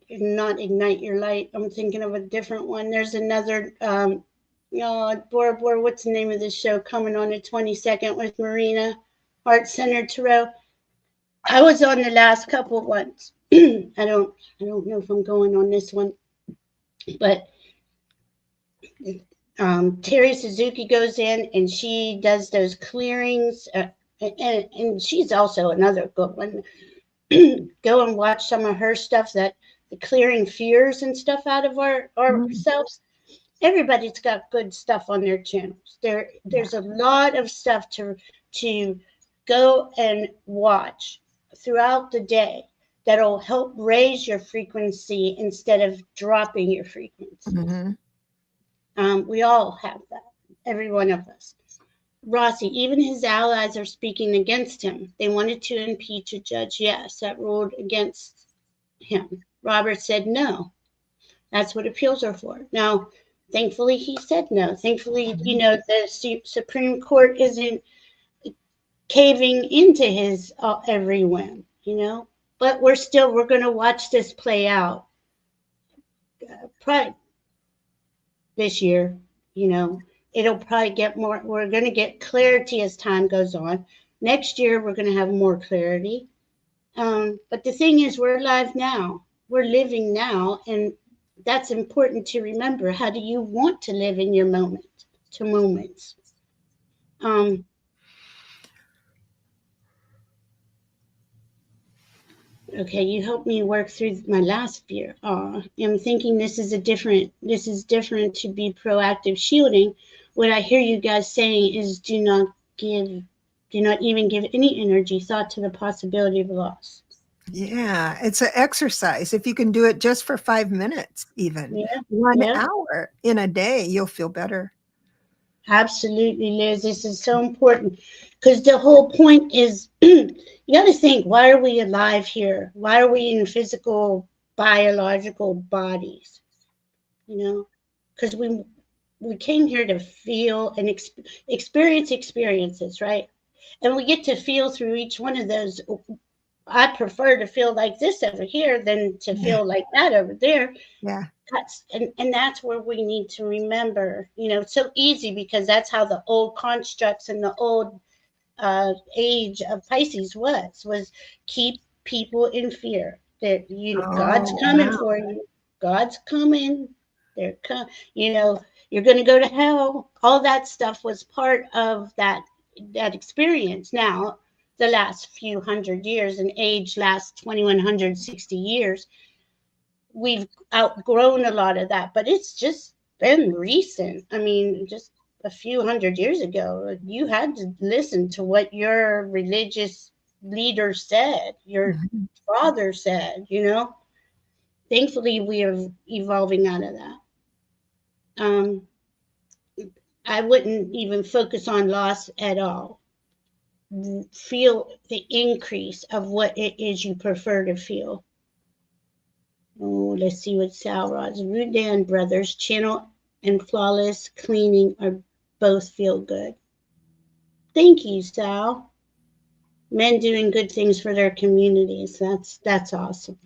not ignite your light. I'm thinking of a different one. There's another, Bora, what's the name of this show coming on the 22nd with Marina, Heart Center Tarot? I was on the last couple ones. I don't know if I'm going on this one, but Terry Suzuki goes in and she does those clearings, and she's also another good one. Go and watch some of her stuff, that the clearing fears and stuff out of ourselves. Everybody's got good stuff on their channels. There's a lot of stuff to go and watch throughout the day that'll help raise your frequency instead of dropping your frequency. We all have that, every one of us. Rossi, even his allies are speaking against him. They wanted to impeach a judge, yes, that ruled against him. Robert said no. That's what appeals are for. Now, thankfully, he said no. Thankfully, the Supreme Court isn't caving into his every whim, But we're going to watch this play out probably this year, It'll probably get more. We're going to get clarity as time goes on. Next year, we're going to have more clarity. But the thing is, we're alive now. We're living now, and that's important to remember. How do you want to live in your moments? Okay, you helped me work through my last fear. I'm thinking this is different to be proactive shielding. What I hear you guys saying is do not even give any energy thought to the possibility of loss. Yeah, it's an exercise. If you can do it just for 5 minutes, even Yeah, 1 yeah. hour in a day, you'll feel better. Absolutely, Liz. This is so important because the whole point is you got to think, why are we alive here? Why are we in physical, biological bodies? Because we came here to feel and experience experiences, right? And we get to feel through each one of those. I prefer to feel like this over here than to feel like that over there. Yeah. And that's where we need to remember, it's so easy because that's how the old constructs and the old age of Pisces was keep people in fear that God's coming for you. God's coming. You're going to go to hell. All that stuff was part of that experience. Now, the last few hundred years, and age lasts 2160 years, we've outgrown a lot of that, but it's just been recent. I mean, just a few hundred years ago, you had to listen to what your religious leader said, your father said, Thankfully, we are evolving out of that. I wouldn't even focus on loss at all. Feel the increase of what it is you prefer to feel. Oh, let's see what Sal Rod's Rudan Brothers, Channel and Flawless Cleaning are both feel good. Thank you, Sal. Men doing good things for their communities. That's awesome.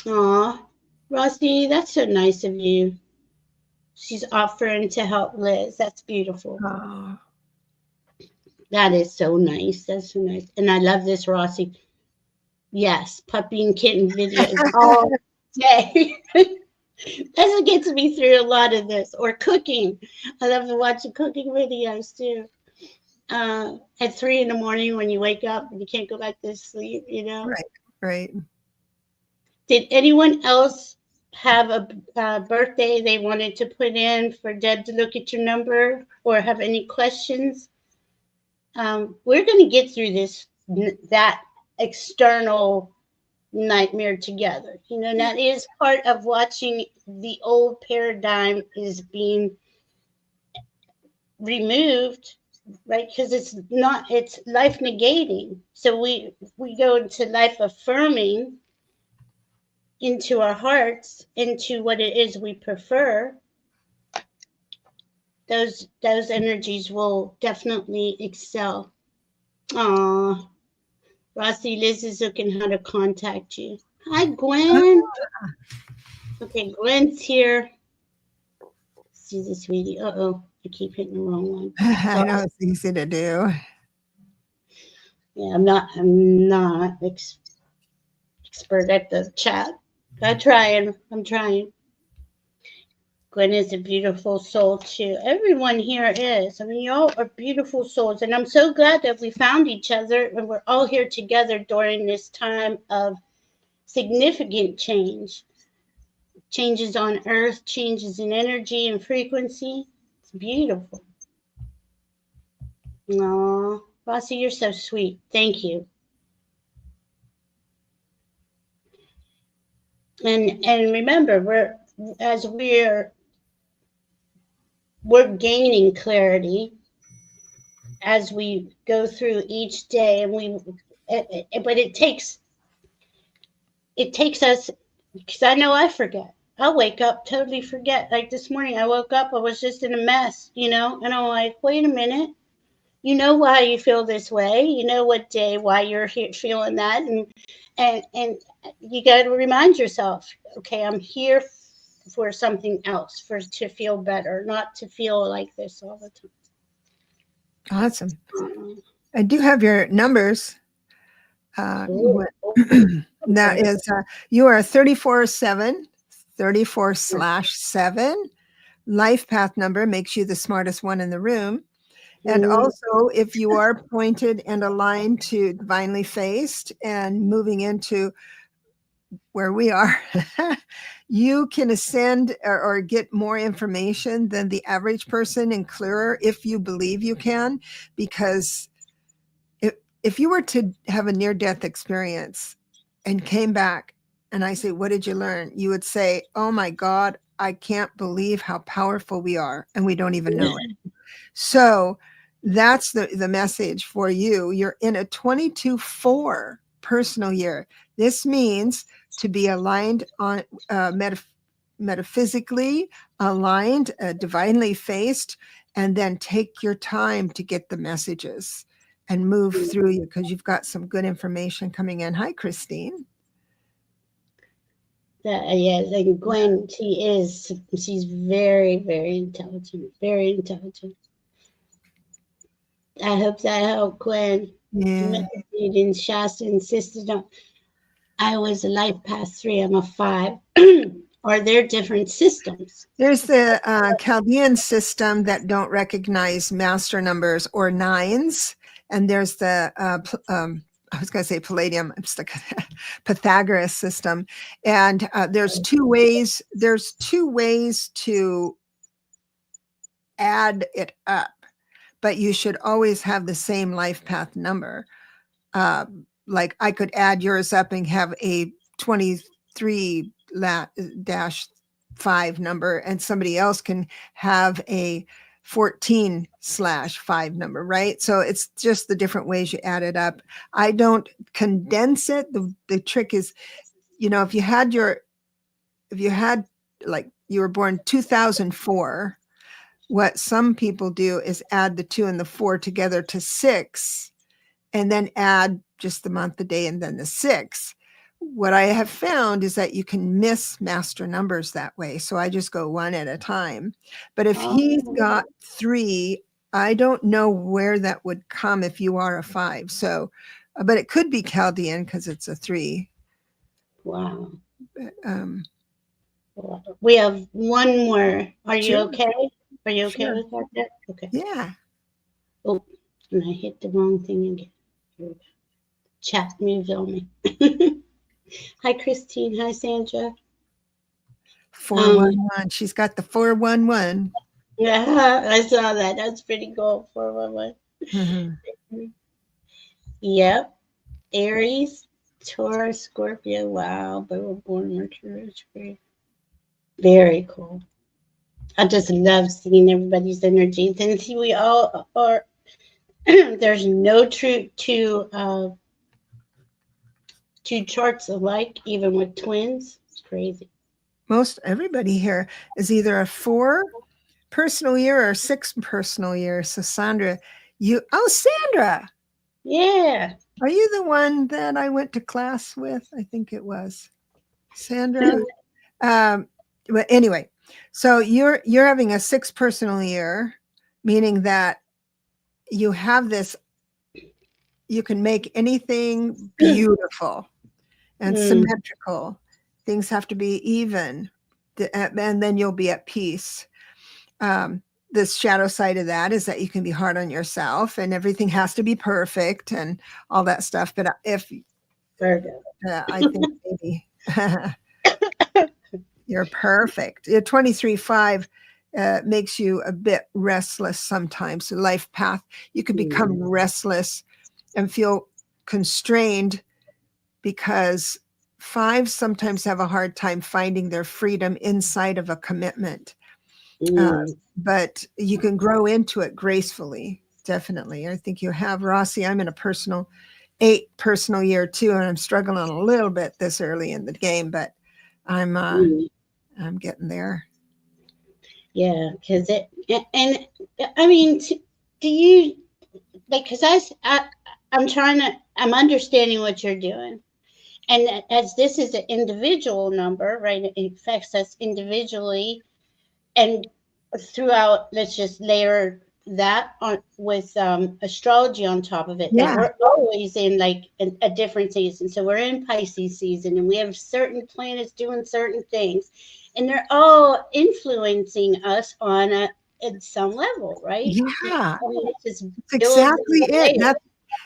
Aw, Rossi, that's so nice of you. She's offering to help Liz. That's beautiful. Oh. That is so nice. That's so nice. And I love this, Rossi. Yes, puppy and kitten videos all day. That's what gets me through a lot of this. Or cooking. I love to watch cooking videos too. At 3 in the morning when you wake up and you can't go back to sleep, Right. Did anyone else have a birthday they wanted to put in for Deb to look at your number or have any questions? We're going to get through that external nightmare together. That is part of watching the old paradigm is being removed, right? Because it's life negating. So we go into life affirming into our hearts, into what it is we prefer. Those energies will definitely excel. Aw, Rossi, Liz is looking how to contact you. Hi, Gwen. Okay, Gwen's here. See the sweetie. Uh-oh, I keep hitting the wrong one. I know it's easy to do. Yeah, I'm not expert at the chat. I'm trying. Gwen is a beautiful soul too. Everyone here is. I mean, y'all are beautiful souls, and I'm so glad that we found each other and we're all here together during this time of significant changes on Earth, changes in energy and frequency. It's beautiful. Aw, Rossi, you're so sweet. Thank you. And remember, we're we're gaining clarity as we go through each day, and but it takes us, because I know I forget. I'll wake up, totally forget. Like this morning, I woke up, I was just in a mess, and I'm like, wait a minute. You know why you feel this way. You know what day, why you're feeling that. And you got to remind yourself, okay, I'm here for something else, to feel better, not to feel like this all the time. Awesome. I do have your numbers. That is, you are 34/7, 34/7. Life path number makes you the smartest one in the room. And also, if you are pointed and aligned to divinely faced and moving into where we are, you can ascend or get more information than the average person and clearer if you believe you can, because if you were to have a near-death experience and came back and I say, what did you learn? You would say, oh my God, I can't believe how powerful we are. And we don't even know it. So that's the message for you. You're in a 22/4 personal year. This means to be aligned on metaphysically aligned, divinely faced, and then take your time to get the messages and move through you, because you've got some good information coming in. Hi, Christine. Yes, and Gwen, she's very, very intelligent, very intelligent. I hope that helped, Gwen. Yeah. You didn't Shasta insisted on. I was a life path 3. I'm a 5. Are there different systems? There's the Chaldean system that don't recognize master numbers or nines. And there's the, I was going to say Palladium, I'm stuck at that, Pythagoras system. And there's two ways to add it up, but you should always have the same life path number. Like I could add yours up and have a 23-5 number, and somebody else can have a 14/5 number, right? So it's just the different ways you add it up. I don't condense it. The trick is, if you had like you were born 2004, what some people do is add the 2 and the 4 together to 6, and then add just the month, the day, and then the 6. What I have found is that you can miss master numbers that way. So I just go one at a time. But if he's got 3, I don't know where that would come if you are a 5. So, but it could be Chaldean because it's a 3. Wow. But, we have one more. Are you sure. okay? Are you okay Sure. with that? Okay. Yeah. Oh, and I hit the wrong thing again. Here we go. Chat me, film me. Hi, Christine. Hi, Sandra. 411. She's got the 411. Yeah, I saw that. That's pretty cool. 411. Mm-hmm. Yep. Aries, Taurus, Scorpio. Wow. But we're born Mercury retrograde. Very cool. I just love seeing everybody's energies, and see, we all are. There's no two charts alike, even with twins. It's crazy. Most everybody here is either a 4 personal year or 6 personal year. So Sandra, Sandra. Yeah. Are you the one that I went to class with? I think it was Sandra. But anyway, so you're having a 6 personal year, meaning that you have this, you can make anything beautiful and symmetrical. Things have to be even, and then you'll be at peace. This shadow side of that is that you can be hard on yourself and everything has to be perfect and all that stuff. But if I think maybe you're perfect. Your 23/5 makes you a bit restless sometimes. The life path, you can become restless and feel constrained because 5s sometimes have a hard time finding their freedom inside of a commitment. But you can grow into it gracefully. Definitely. I think you have, Rossi. I'm in a 8 personal year too, and I'm struggling a little bit this early in the game, but I'm getting there. Yeah, because and I mean, do you like? Because I'm understanding what you're doing, and as this is an individual number, right? It affects us individually, and throughout. Let's just layer that on with astrology on top of it. Like Yeah. we're always in like a different season. So we're in Pisces season, and we have certain planets doing certain things, and they're all influencing us on at some level, right? Yeah. I mean, it just That's builds exactly on it. layers.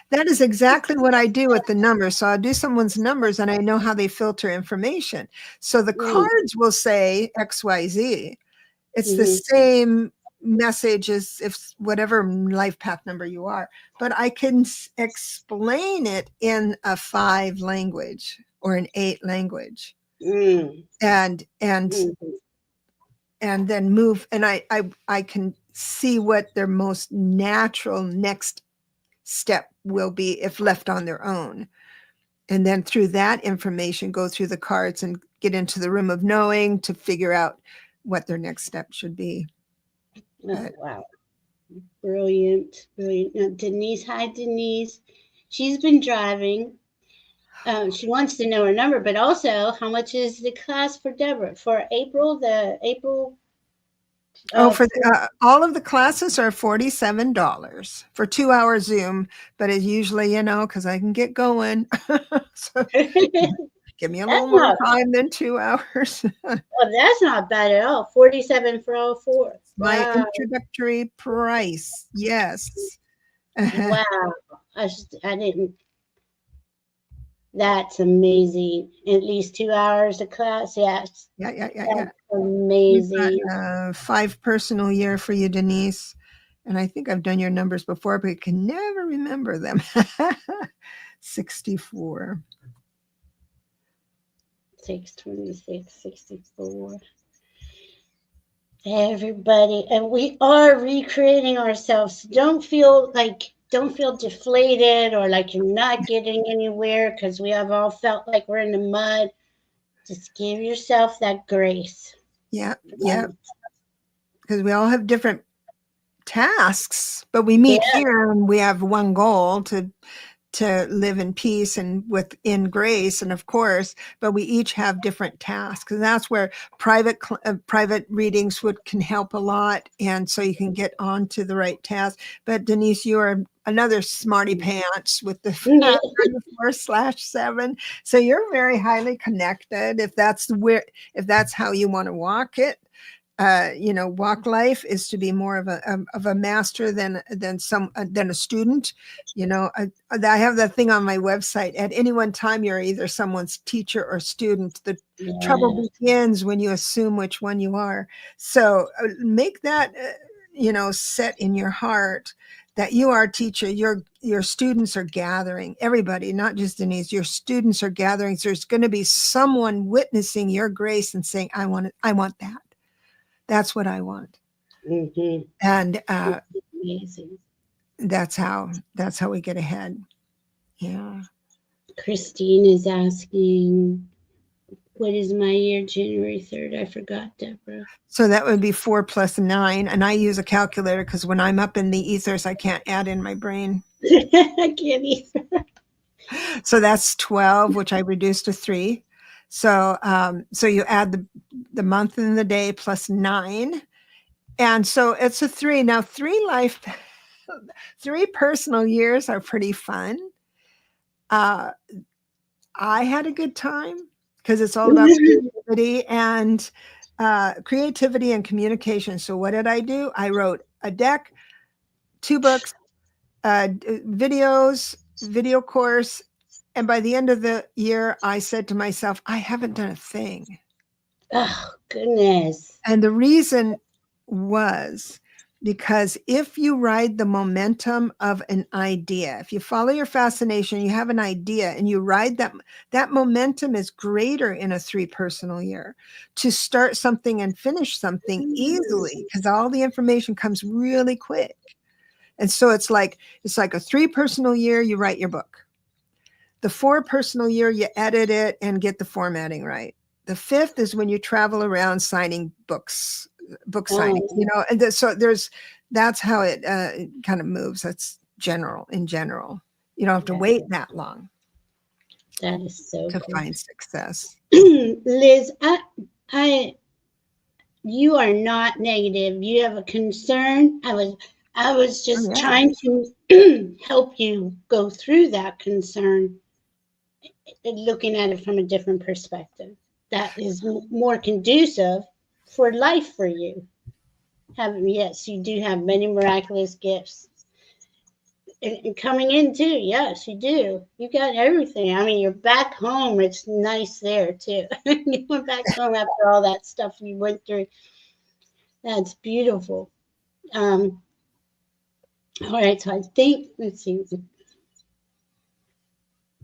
That is exactly what I do with the numbers. So I do someone's numbers and I know how they filter information. So the Mm, cards will say XYZ. It's the mhm, same message as if whatever life path number you are, but I can explain it in a 5 language or an 8 language, mm, and mhm. then move, and I can see what their most natural next step will be if left on their own. And then through that information, go through the cards and get into the room of knowing to figure out what their next step should be. Oh But wow. Brilliant, brilliant. Now, Denise, hi Denise. She's been driving. She wants to know her number, but also how much is the class for Deborah for April? The April. for all of the classes are $47 for 2 hour Zoom, but it's usually, because I can get going. So give me a little That's more not. time than 2 hours. Well, that's not bad at all. 47 for all 4. My Wow, introductory price. Yes. wow. I didn't. That's amazing. At least 2 hours of class. Yes, Yeah. that's We've got amazing. 5 personal year for you, Denise. And I think I've done your numbers before, but I can never remember them. 64. 626, 64. Everybody, and we are recreating ourselves. Don't feel deflated or like you're not getting anywhere because we have all felt like we're in the mud. Just give yourself that grace. Yeah. Because we all have different tasks, but we meet Yeah, here and we have one goal to live in peace and within grace, and of course, but we each have different tasks, and that's where private readings can help a lot, and so you can get on to the right task. But Denise, you are another smarty pants with the yeah. 4/7, so you're very highly connected. If that's how you want to walk it, walk life is to be more of a master than a student. I have that thing on my website. At any one time, you're either someone's teacher or student. The trouble begins when you assume which one you are. So make that set in your heart that you are a teacher. Your students are gathering. Everybody, not just Denise. Your students are gathering. So there's going to be someone witnessing your grace and saying, "I want it. I want that. That's what I want." Mm-hmm. And Amazing. that's how we get ahead. Yeah. Christine is asking, what is my year? January 3rd. I forgot, Deborah. So that would be 4 + 9. And I use a calculator because when I'm up in the ethers, I can't add in my brain. I can't either. So that's 12, which I reduced to 3. So you add the month and the day plus 9. And so it's a 3. Now, 3 personal years are pretty fun. I had a good time because it's all about creativity and communication. So what did I do? I wrote a deck, 2 books, videos, video course. And by the end of the year, I said to myself, I haven't done a thing. Oh, goodness. And the reason was because if you ride the momentum of an idea, if you follow your fascination, you have an idea and you ride that momentum is greater in a 3 personal year to start something and finish something easily because all the information comes really quick. And so it's like a 3 personal year, you write your book. The 4 personal year, you edit it and get the formatting right. The 5th is when you travel around signing book signings, and that's how it kind of moves. That's in general. You don't have to wait that long. That is so to cool. Find success. Liz, you are not negative. You have a concern. I was just trying to help you go through that concern, looking at it from a different perspective. That is more conducive for life for you. Yes, you do have many miraculous gifts. And coming in too, yes, you do. You got everything. I mean, you're back home. It's nice there too. You went back home after all that stuff you went through. That's beautiful. All right, so I think, let's see.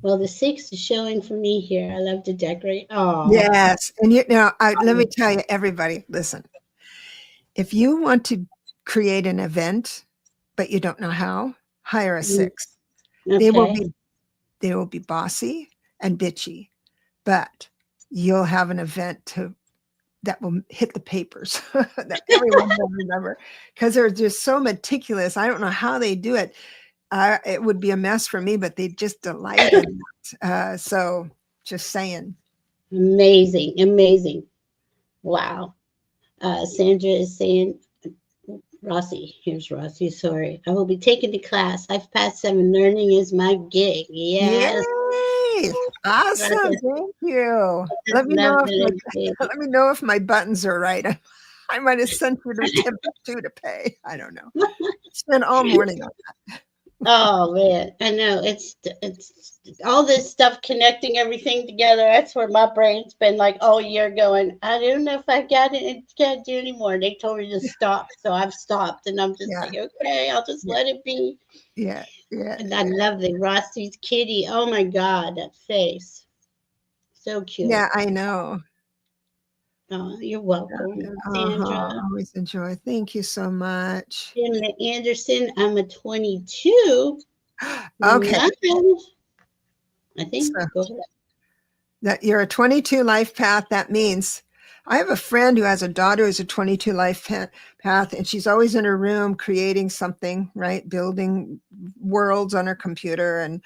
Well, the 6 is showing for me here. I love to decorate. Oh, yes. And let me tell you, everybody, listen. If you want to create an event, but you don't know how, hire a 6. okay. They will be bossy and bitchy, but you'll have an event that will hit the papers that everyone will remember because they're just so meticulous. I don't know how they do it. It would be a mess for me, but they just delight in it. So just saying. Amazing. Wow. Sandra is saying, Rossi, here's Rossi, sorry. I will be taking the class. I've passed 7. Learning is my gig. Yes. Yay! Awesome. Thank you. Let me know if my buttons are right. I might have sent you to Timbuktu to pay. I don't know. Spent all morning on that. Oh man, I know it's all this stuff connecting everything together. That's where my brain's been like all year going. I don't know if I got it. Can't do anymore. They told me to stop, so I've stopped, and I'm just like, okay, I'll just let it be. Yeah. And I love the Rossi's kitty. Oh my God, that face, so cute. Yeah, I know. Oh, you're welcome, Sandra. Always enjoy. Thank you so much. Anderson, I'm a 22. Okay. I think. So, go ahead. That you're a 22 life path. That means I have a friend who has a daughter who's a 22 life path, and she's always in her room creating something, right? Building worlds on her computer and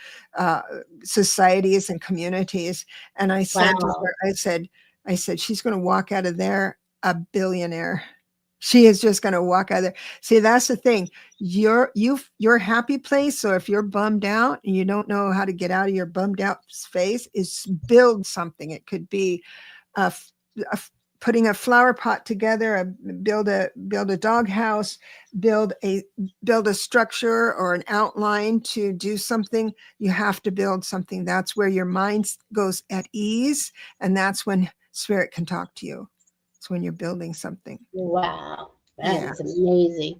societies and communities. And I said to her, I said, she's going to walk out of there a billionaire. She is just going to walk out of there. See, that's the thing. Your happy place. So if you're bummed out and you don't know how to get out of your bummed out space, is build something. It could be putting a flower pot together, build a dog house, build a structure or an outline to do something. You have to build something. That's where your mind goes at ease, and that's when spirit can talk to you. It's when you're building something. Wow, that's amazing.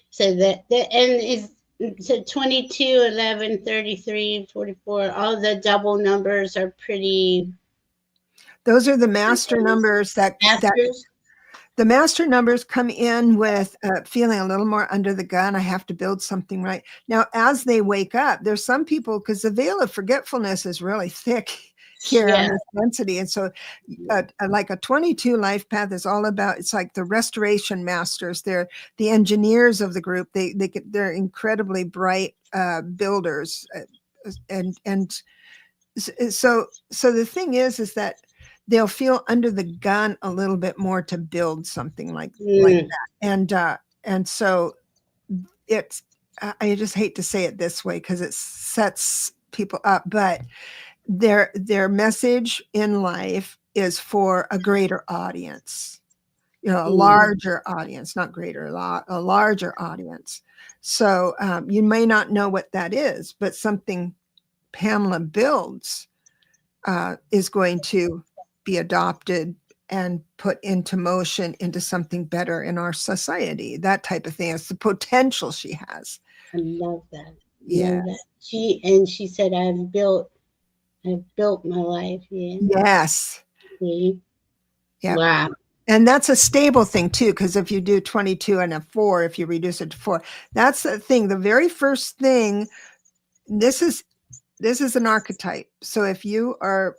So the end is so 22, 11, 33, 44. All the double numbers are pretty. Those are the master numbers that the master numbers come in with feeling a little more under the gun. I have to build something right. Now, as they wake up, there's some people, because the veil of forgetfulness is really thick here on this density. And so like a 22 life path is all about, it's like the restoration masters. They're the engineers of the group. They're incredibly bright builders. And so the thing is that they'll feel under the gun a little bit more to build something like that. And so it's, I just hate to say it this way because it sets people up, but their message in life is for a greater audience, a larger audience, not greater, a larger audience. So you may not know what that is, but something Pamela builds is going to be adopted and put into motion into something better in our society. That type of thing. It's the potential she has. I love that. Yeah. Love that. She said, I've built my life. Yeah. Yes. See? Yeah. Wow. And that's a stable thing too, because if you do 22 and a 4, if you reduce it to 4, that's the thing. The very first thing, this is an archetype. So if you are,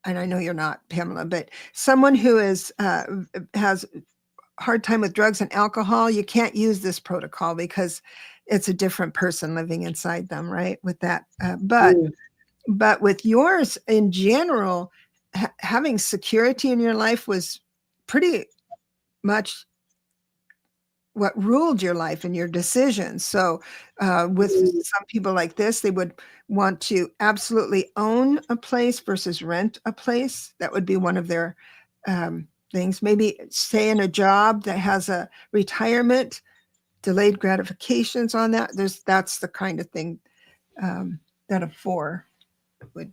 and I know you're not, Pamela, but someone who is has hard time with drugs and alcohol, you can't use this protocol because it's a different person living inside them, right? With that, but with yours in general, having security in your life was pretty much what ruled your life and your decisions. So with some people like this, they would want to absolutely own a place versus rent a place. That would be one of their things. Maybe stay in a job that has a retirement, delayed gratifications on that. That's the kind of thing that a 4 would.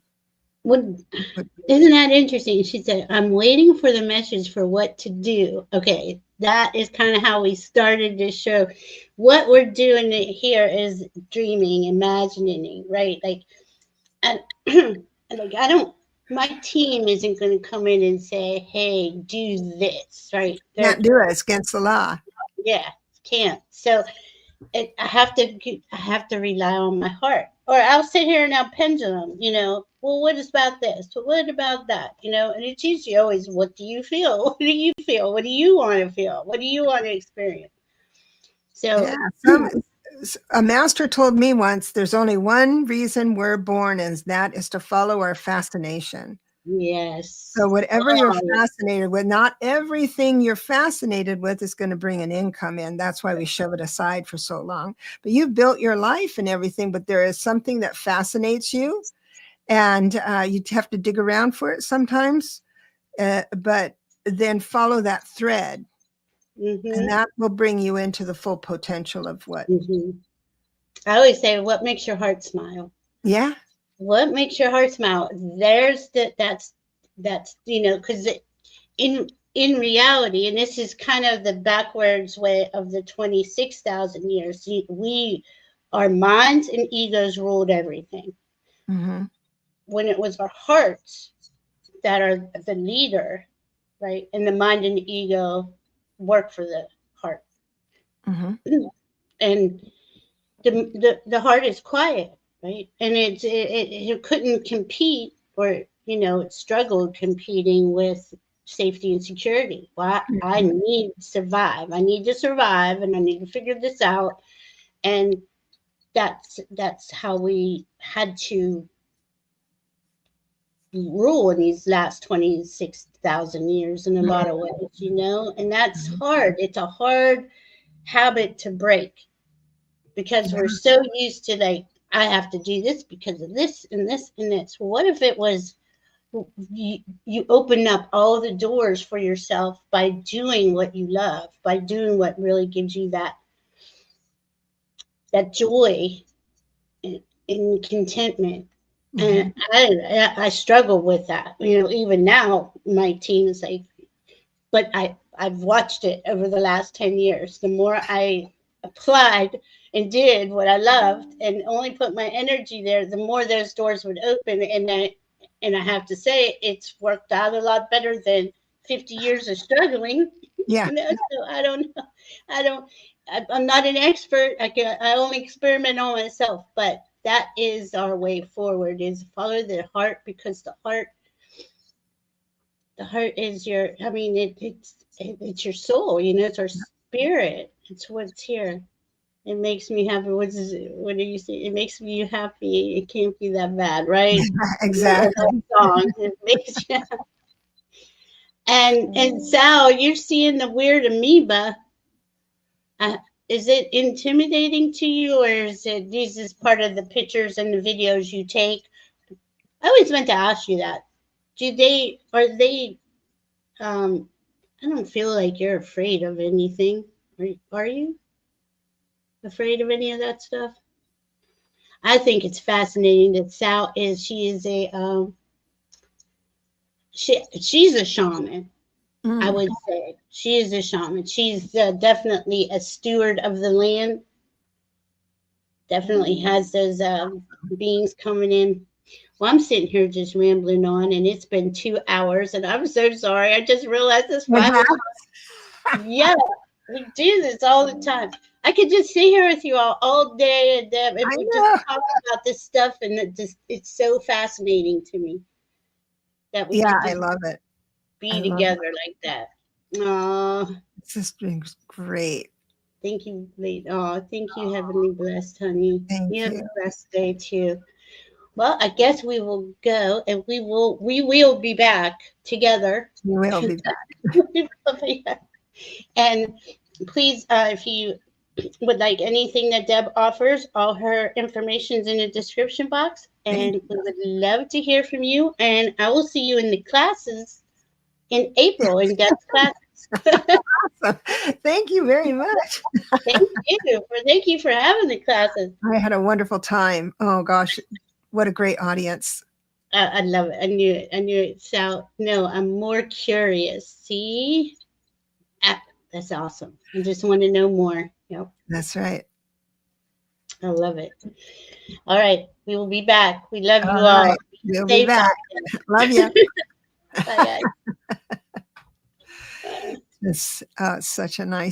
Isn't that interesting? She said, I'm waiting for the message for what to do. Okay, that is kind of how we started this show. What we're doing here is dreaming, imagining, right? Like, and like I don't. My team isn't going to come in and say, "Hey, do this," right? Can't do it. It's against the law. Yeah, can't. So I have to rely on my heart, or I'll sit here and I'll pendulum. Well, what about this? Well, what about that? And it's usually always, what do you feel? What do you feel? What do you want to feel? What do you want to experience? So yeah, a master told me once, there's only one reason we're born, and that is to follow our fascination. yes. So whatever you're fascinated with, not everything you're fascinated with is going to bring an income in. That's why we shove it aside for so long. But you've built your life and everything, but there is something that fascinates you, and you have to dig around for it sometimes, but then follow that thread. And that will bring you into the full potential of what. I always say, what makes your heart smile? Yeah. What makes your heart smile? That's because in reality, and this is kind of the backwards way of the 26,000 years, our minds and egos ruled everything. When it was our hearts that are the leader, right? And the mind and the ego work for the heart. And the heart is quiet, right? And it couldn't compete, or it struggled competing with safety and security. Well, I need to survive. I need to survive, and I need to figure this out. And that's how we had to rule in these last 26,000 years in a lot of ways, and that's hard. It's a hard habit to break, because we're so used to, like, I have to do this because of this and this and this. What if it was you open up all the doors for yourself by doing what you love, by doing what really gives you that joy and contentment. And I struggle with that. Even now, my team is like, but I've watched it over the last 10 years. The more I applied and did what I loved and only put my energy there, the more those doors would open. And I have to say, it's worked out a lot better than 50 years of struggling. Yeah. So I don't know. I'm not an expert. I only experiment on myself, but that is our way forward, is follow the heart, because the heart is it's your soul, it's our spirit. It's what's here. It makes me happy. What do you say? It makes me happy. It can't be that bad, right? Exactly. Song. It makes you happy. And Sal, you're seeing the weird amoeba. Is it intimidating to you, or is it this is part of the pictures and the videos you take? I always meant to ask you that. Are they I don't feel like you're afraid of anything. Are you afraid of any of that stuff? I think it's fascinating that Sal she's a shaman. I Mm. would say she is a shaman. She's definitely a steward of the land. Definitely has those beings coming in. Well, I'm sitting here just rambling on, and it's been 2 hours, and I'm so sorry. I just realized it's It 5 o'clock. Yeah, we do this all the time. I could just sit here with you all day, and I we just know. talk about this stuff, and it's so fascinating to me that we Yeah, could I just love it. I be love it. together like that. Oh, It's just been great. thank you, late. Oh, thank you, heavenly blessed, honey. You Thank have you. a blessed day too. Well, I guess we will go, and we will be back together. You will be back. We will be back. And please, if you would like anything that Deb offers, all her information's in the description box. Thank And we would love to hear from you. And I will see you in the classes in April in Deb's classes. Awesome. Thank you very much. Thank you for having the classes. I had a wonderful time. Oh gosh, what a great audience. I love it. I knew it. I knew it. So no, I'm more curious. See, that's awesome. I just want to know more. Yep, That's right. I love it. All right, we will be back. We love you All all. right. We'll be Safe out back. Love you. there. Bye, guys. It's such a nice